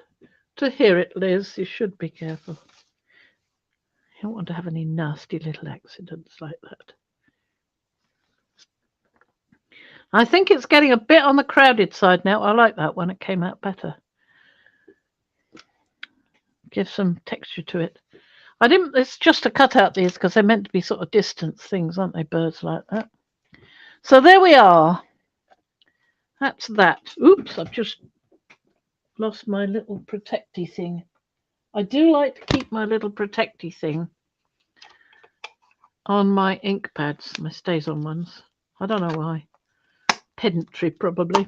to hear it, Liz. You should be careful. You don't want to have any nasty little accidents like that. I think it's getting a bit on the crowded side now. I like that one. It came out better. Give some texture to it. I didn't. It's just to cut out these because they're meant to be sort of distance things, aren't they? Birds like that. So there we are. That's that. Oops, I've just lost my little protecty thing. I do like to keep my little protecty thing on my ink pads, my stays on ones. I don't know why. Pedantry, probably.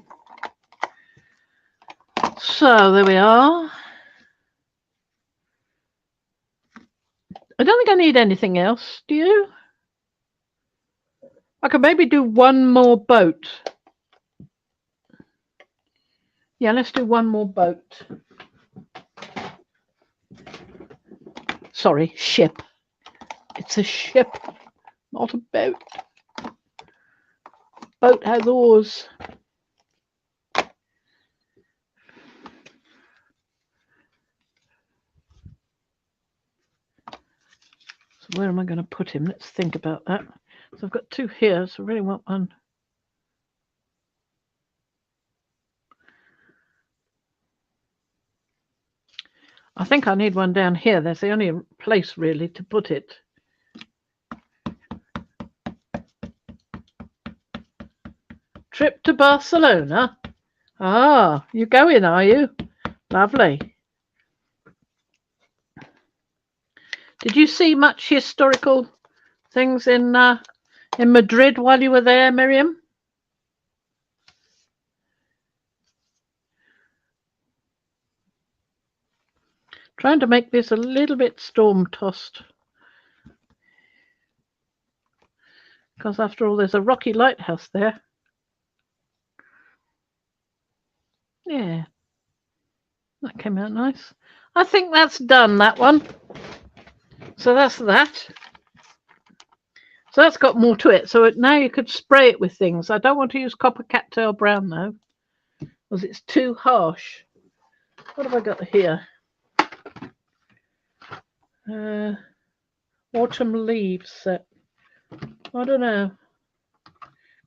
So there we are. I don't think I need anything else. Do you? I could maybe do one more boat. Yeah, let's do one more boat. Sorry, ship. It's a ship, not a boat. Boat has oars. So where am I going to put him? Let's think about that. So I've got two here, so I really want one. I think I need one down here. That's the only place really to put it. Trip to Barcelona? Ah, you're going, are you? Lovely. Did you see much historical things in Madrid while you were there, Miriam? Trying to make this a little bit storm-tossed. Because after all, there's a rocky lighthouse there. Yeah. That came out nice. I think that's done, that one. So that's that. So that's got more to it. So now you could spray it with things. I don't want to use copper cattail brown, though, because it's too harsh. What have I got here? Autumn leaves set. I don't know.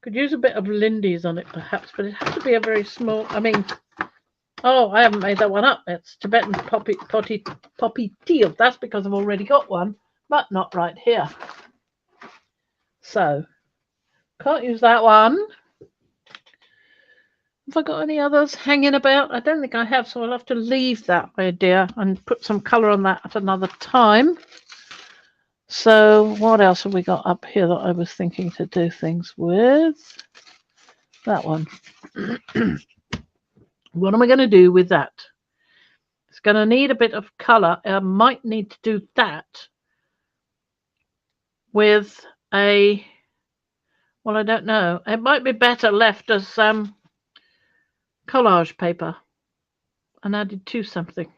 Could use a bit of Lindy's on it, perhaps, but it has to be a very small. I mean, oh, I haven't made that one up. It's Tibetan poppy teal. That's because I've already got one, but not right here. So, can't use that one. Have I got any others hanging about? I don't think I have, so I'll have to leave that idea and put some colour on that at another time. So what else have we got up here that I was thinking to do things with? That one. What am I going to do with that? It's going to need a bit of colour. I might need to do that with a, well, I don't know. It might be better left as collage paper and added to something.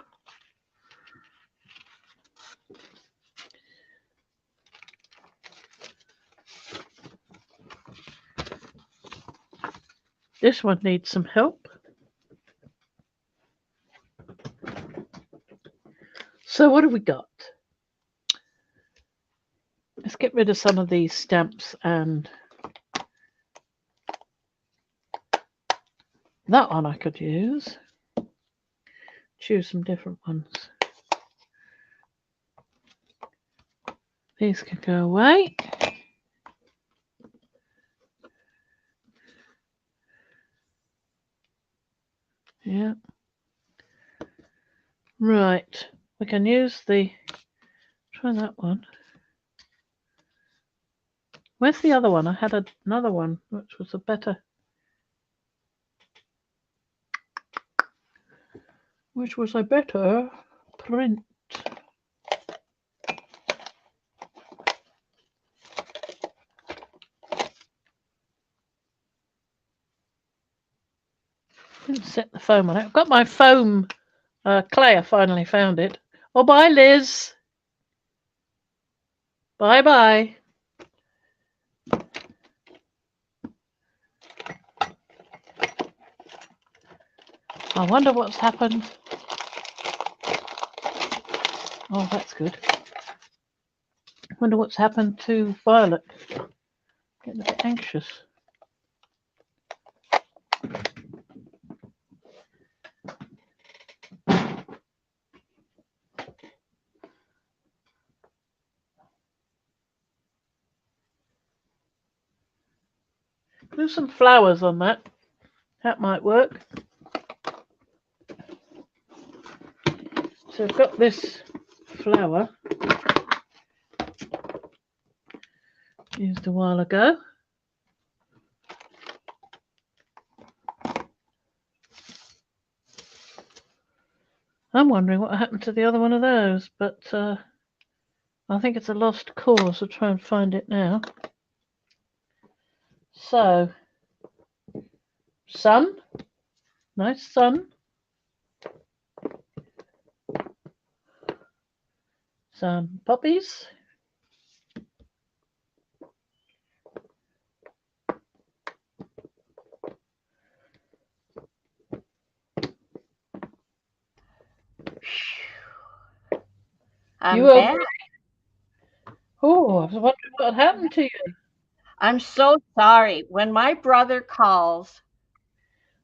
This one needs some help. So what have we got? Let's get rid of some of these stamps and that one I could use. Choose some different ones. These can go away. Yeah. Right. We can use the, try that one. Where's the other one? I had another one, which was a better, print. Didn't set the foam on it. I've got my foam clay. I finally found it. Oh, bye, Liz. Bye bye. I wonder what's happened. Oh, that's good. I wonder what's happened to Violet. Getting a bit anxious. Do some flowers on that. That might work. So I've got this flower used a while ago. I'm wondering what happened to the other one of those, but I think it's a lost cause. I'll try and find it now. So, sun, nice sun. Some poppies. I'm You back. Oh, I was wondering what happened to you. I'm so sorry. When my brother calls,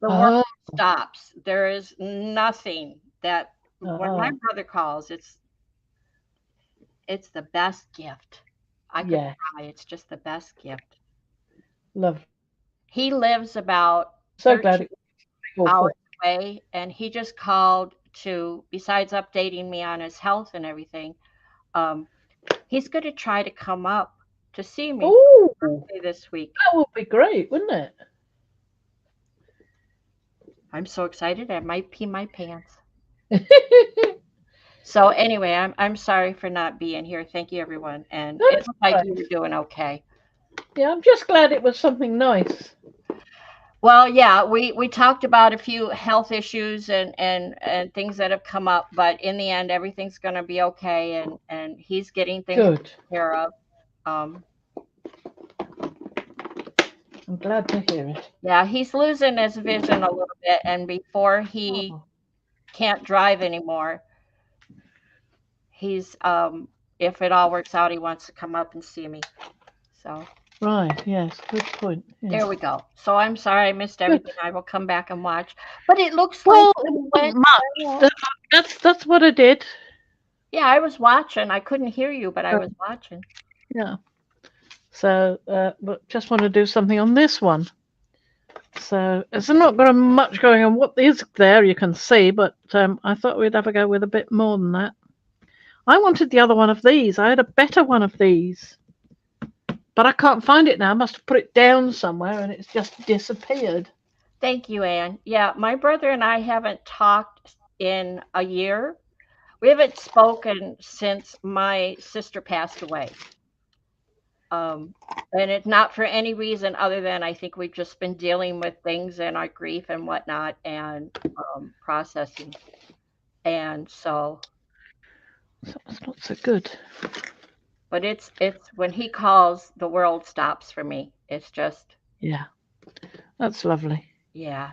the world Oh, stops. There is nothing that when my oh, brother calls, it's the best gift. I could yeah, cry. It's just the best gift. lovely. He lives about So glad 13 it was hours awful. away, and he just called to, besides updating me on his health and everything, um, he's going to try to come up to see me for Oh, my birthday this week. that would be great, wouldn't I'm so excited I might pee my pants. it? So anyway, I'm sorry for not being here. Thank you, everyone, and it That's looked like right. you were doing okay. Yeah, I'm just glad it was something nice. Well, yeah, we talked about a few health issues and things that have come up, but in the end, everything's going to be okay, and he's getting things Good. taken care of. Um, I'm glad to hear it. yeah, he's losing his vision a little bit, and before he Oh, can't drive anymore, he's if it all works out, he wants to come up and see me. So right. Yes. Good point. there Yes. we go. So I'm sorry I missed Good. everything. I will come back and watch. But it looks like Well, it you wasn't went much. well. That's what I did. Yeah, I was watching. I couldn't hear you, but I was watching. Yeah. So, but just want to do something on this one. So it's not got much going on. What is there you can see, but I thought we'd have a go with a bit more than that. I wanted the other one of these. I had a better one of these, but I can't find it now. I must have put it down somewhere, and it's just disappeared. Thank you, Anne. Yeah, my brother and I haven't talked in a year. We haven't spoken since my sister passed away. Um, and it's not for any reason other than I think we've just been dealing with things and our grief and whatnot and processing. And so, So it's not so good. but it's when he calls, the world stops for me. It's just, Yeah, that's lovely. yeah,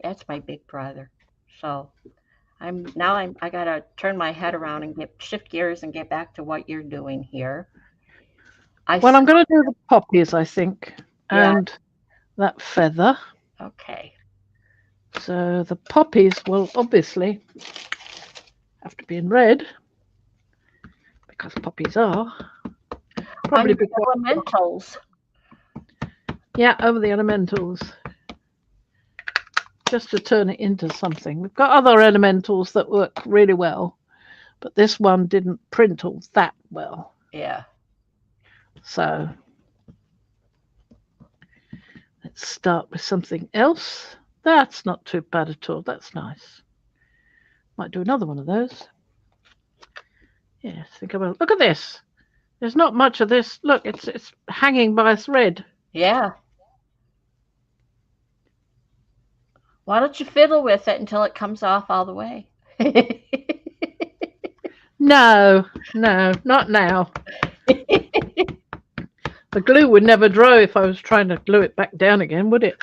that's my big brother. So I gotta turn my head around and get shift gears and get back to what you're doing here. I Well, s- I'm going to do the poppies, I think, yeah, and that feather. okay. So the poppies will obviously have to be in red because poppies are On probably your be quite, elementals. yeah, over the elementals, just to turn it into something. We've got other elementals that work really well, but this one didn't print all that well. Yeah. So let's start with something else. That's not too bad at all. That's nice. Might do another one of those. Yes, think about. Look at this. There's not much of this. Look, it's hanging by a thread. Yeah. Why don't you fiddle with it until it comes off all the way? No, no, not now. The glue would never dry if I was trying to glue it back down again, would it?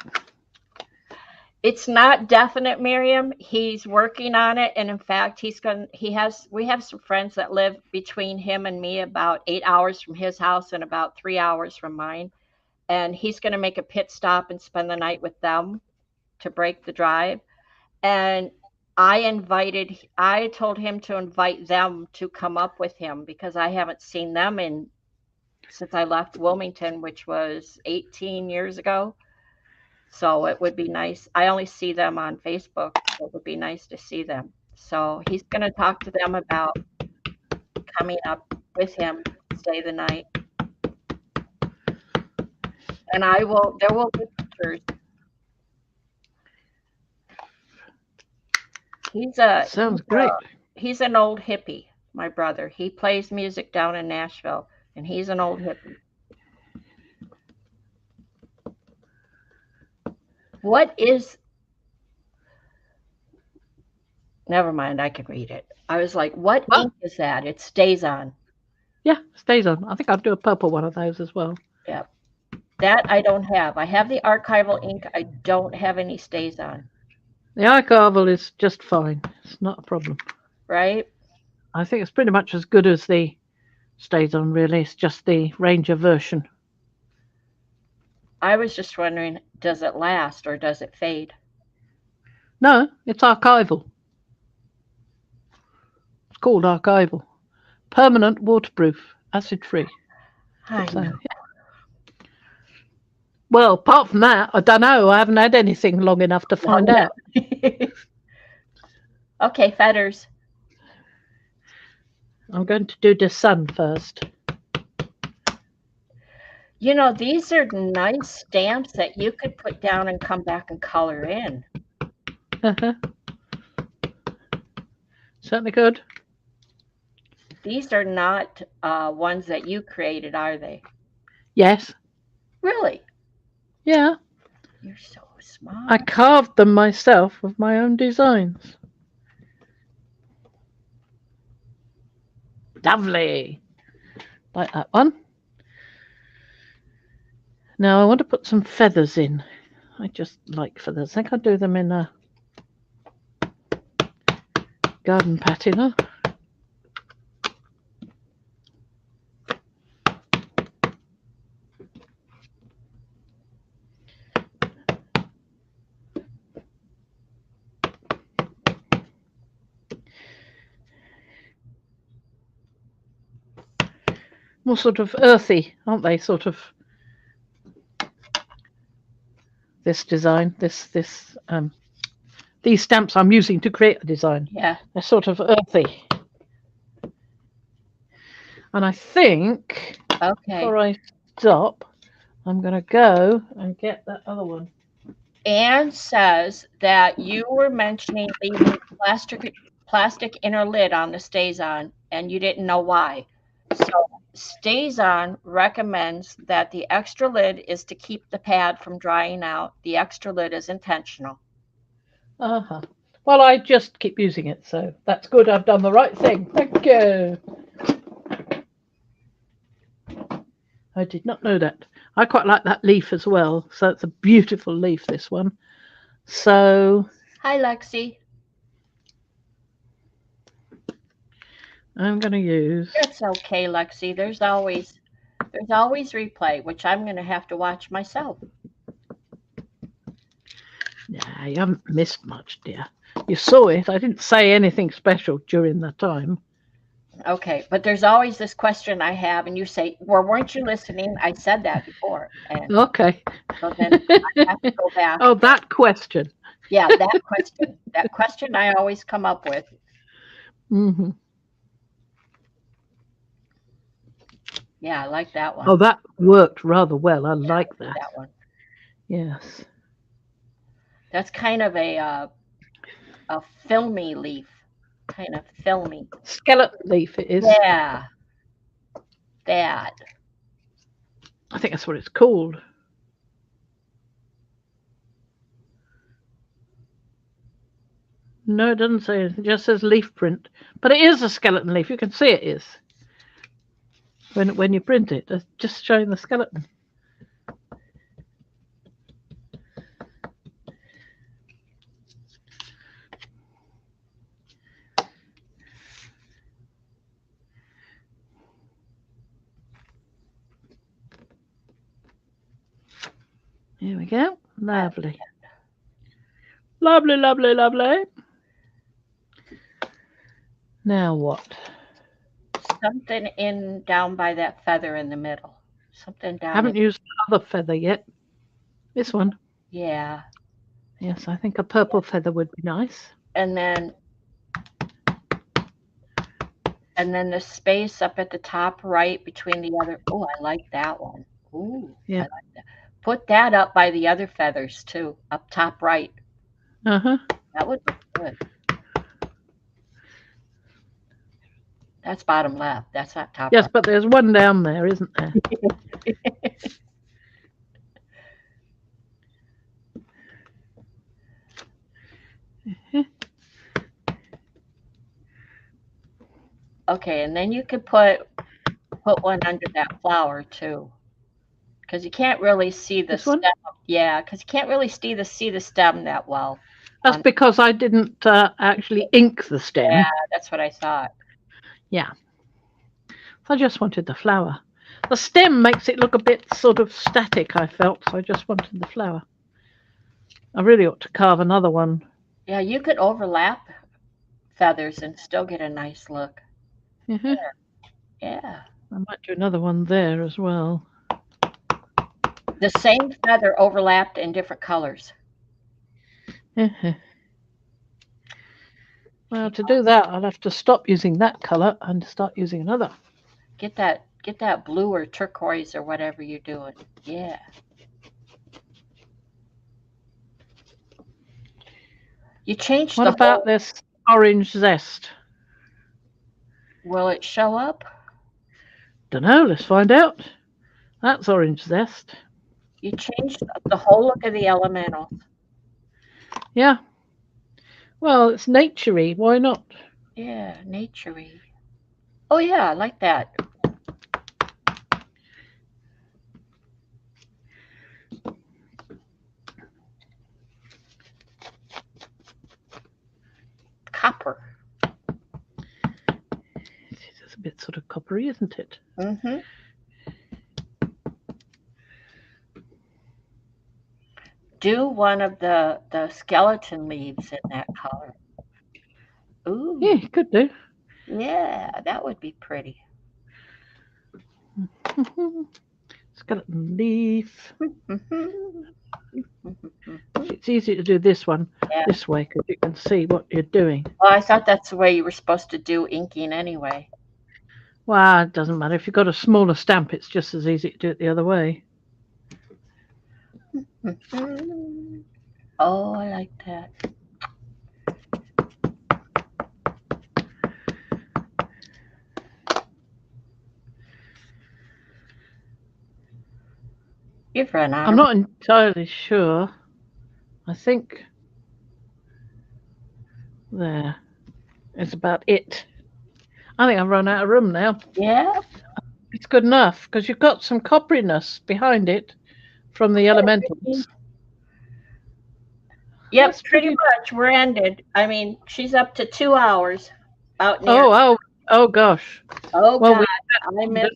It's not definite, Miriam. He's working on it, and in fact, we have some friends that live between him and me, about 8 hours from his house and about 3 hours from mine. And he's going to make a pit stop and spend the night with them to break the drive. And I told him to invite them to come up with him because I haven't seen them in since I left Wilmington, which was 18 years ago. So it would be nice. I only see them on Facebook. So it would be nice to see them. So he's going to talk to them about coming up with him, stay the night. And there will be pictures. He's a, Sounds great. he's an old hippie, my brother. He plays music down in Nashville, and he's an old hippie. What is Never mind, I can read it. I was like, what Well, ink is that? It stays on. yeah, stays on. I think I'll do a purple one of those as well. Yeah. That I don't have. I have the archival ink. I don't have any stays on. The archival is just fine. It's not a problem. Right? I think it's pretty much as good as the stays on, really. It's just the Ranger version. I was just wondering, does it last or does it fade? No, it's archival. It's called archival. Permanent, waterproof, acid free. I So, know. yeah. Well, apart from that, I don't know. I haven't had anything long enough to find out. Okay, feathers. I'm going to do the sun first. You know, these are nice stamps that you could put down and come back and color in. Certainly good. These are not ones that you created, are they? Yes. Really? Yeah. You're so smart. I carved them myself with my own designs. Lovely. Like that one. Now I want to put some feathers in. I just like feathers. I think I'll do them in a garden patina. More sort of earthy, aren't they? Sort of this design, these stamps I'm using to create a design. Yeah. They're sort of earthy. And I think before I stop, I'm going to go and get that other one. Anne says that you were mentioning leaving plastic inner lid on the stays on, and you didn't know why. So stays on recommends that the extra lid is to keep the pad from drying out. The extra lid is intentional. Uh-huh. Well, I just keep using it, so that's good. I've done the right thing. Thank you. I did not know that. I quite like that leaf as well. So it's a beautiful leaf, this one. So Hi, Lexi. I'm going to use. It's okay, Lexi. There's always replay, which I'm going to have to watch myself. Yeah, you haven't missed much, dear. You saw it. I didn't say anything special during the time. Okay, but there's always this question I have, and you say, well, weren't you listening? I said that before. And okay. So then I have to go back. Oh, that question. Yeah, that question. That question I always come up with. Mm-hmm. Yeah, I like that one. Oh, that worked rather well. I like that. That one. Yes. That's kind of a filmy leaf. Kind of filmy. Skeleton leaf it is. Yeah. That. I think that's what it's called. No, it doesn't say. It just says leaf print. But it is a skeleton leaf. You can see it is. When you print it, it's just showing the skeleton. Here we go. Lovely. Lovely, lovely, lovely. Now what? Something in down by that feather in the middle. Something down Haven't in, used the other feather yet. This one. yeah. Yes, I think a purple feather would be nice. And then the space up at the top right between the other. Oh, I like that one. Ooh, I Yeah. like that. Put that up by the other feathers too, up top right. Uh-huh. That would look good. That's bottom left. That's not top Yes, right. but there's one down there, isn't there? Okay, and then you could put one under that flower too, because you can't really see the This one? stem. Yeah, because you can't really see the stem that well. That's because I didn't actually ink the Yeah, stem. that's what I thought. Yeah. So I just wanted the flower. The stem makes it look a bit sort of static, I felt, so I just wanted the flower. I really ought to carve another one. Yeah, you could overlap feathers and still get a nice look. Uh-huh. Yeah. I might do another one there as well. The same feather overlapped in different colors. Uh-huh. Well, to do that, I'll have to stop using that colour and start using another. Get that blue or turquoise or whatever you're doing. Yeah. You changed What the about whole. this orange zest? Will it show up? Dunno, let's find out. That's orange zest. You changed the whole look of the elementals. Yeah. Well, it's naturey. Why not? Yeah, naturey. Oh yeah, I like that. Copper. It's a bit sort of coppery, isn't it? Mm-hmm. Do one of the skeleton leaves in that color. Yeah, Ooh, you could do. yeah, that would be pretty. Skeleton leaf. Mm-hmm. It's easy to do this one Yeah. this way because you can see what you're doing. Well, I thought that's the way you were supposed to do inking anyway. Well, it doesn't matter. If you've got a smaller stamp, it's just as easy to do it the other way. Mm-hmm. Oh, I like that. You've run out I'm of. not entirely sure. I think there is about it. I think I've run out of room now. Yeah. It's good enough because you've got some copperiness behind it from the elementals. Yep, That's pretty pretty. much. We're ended. I mean, she's up to 2 hours. About near. Oh gosh. Oh Well, God, we.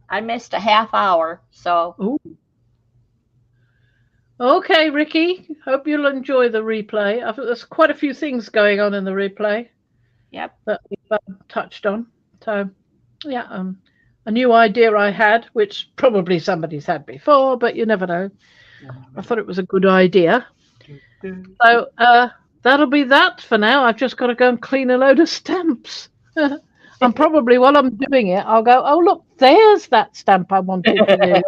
I missed a half hour. So Ooh. Okay, Ricky. Hope you'll enjoy the replay. There's quite a few things going on in the replay yep. that we've touched on. So, yeah, a new idea I had, which probably somebody's had before, but you never know. I thought it was a good idea. So that'll be that for now. I've just got to go and clean a load of stamps. And probably while I'm doing it, I'll go, oh, look, there's that stamp I wanted to use.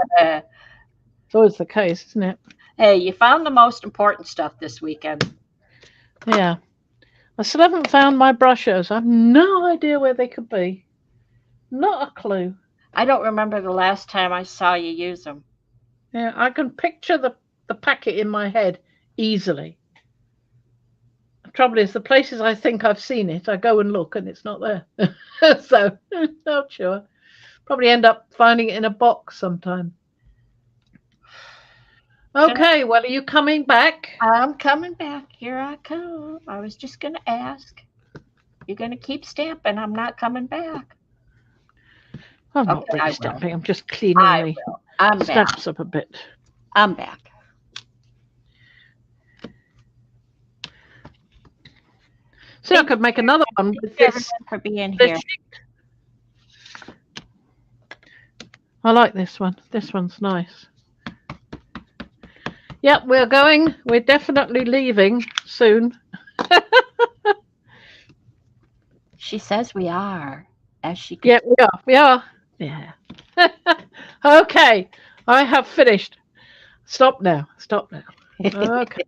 It's always the case, isn't it? Hey, you found the most important stuff this weekend. Yeah. I still haven't found my Brushos. I have no idea where they could be. Not a clue. I don't remember the last time I saw you use them. Yeah, I can picture the packet in my head easily. Trouble is, the places I think I've seen it, I go and look and it's not there. So, not sure. Probably end up finding it in a box sometime. Okay, well, are you coming back? I'm coming back. Here I come. I was just going to ask. You're going to keep stamping. I'm not coming back. I'm not Okay, I really will. stamping. I'm just cleaning I the will. I'm back. stamps up a bit. I'm back. See, I could make another one Thank with you, this. everyone, for being this here. sheet. I like this one. This one's nice. Yep, we're going. We're definitely leaving soon. She says we are, as she could. Yeah, we are. We are. Yeah. Okay, I have finished. Stop now. Stop now. Okay.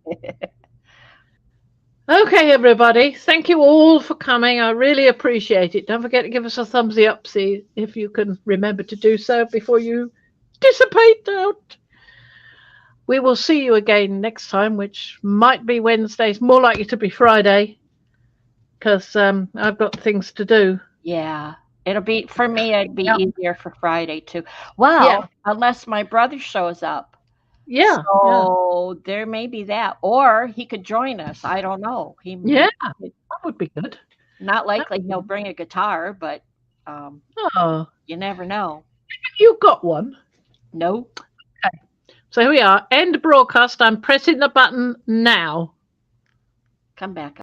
Okay, everybody. Thank you all for coming. I really appreciate it. Don't forget to give us a thumbs up, see if you can remember to do so before you dissipate out. We will see you again next time, which might be Wednesdays, more likely to be Friday, because I've got things to do. Yeah. It'll be, for me, it'd be Yeah. easier for Friday too. Yeah. Well, unless my brother shows up. Yeah. Yeah. So there may be that. Or he could join us. I don't know. Yeah. That would be good. Not That likely would he'll be... bring a guitar, but um, Oh, you never know. you got one. Nope. Okay. So here we are. End broadcast. I'm pressing the button now. Come back.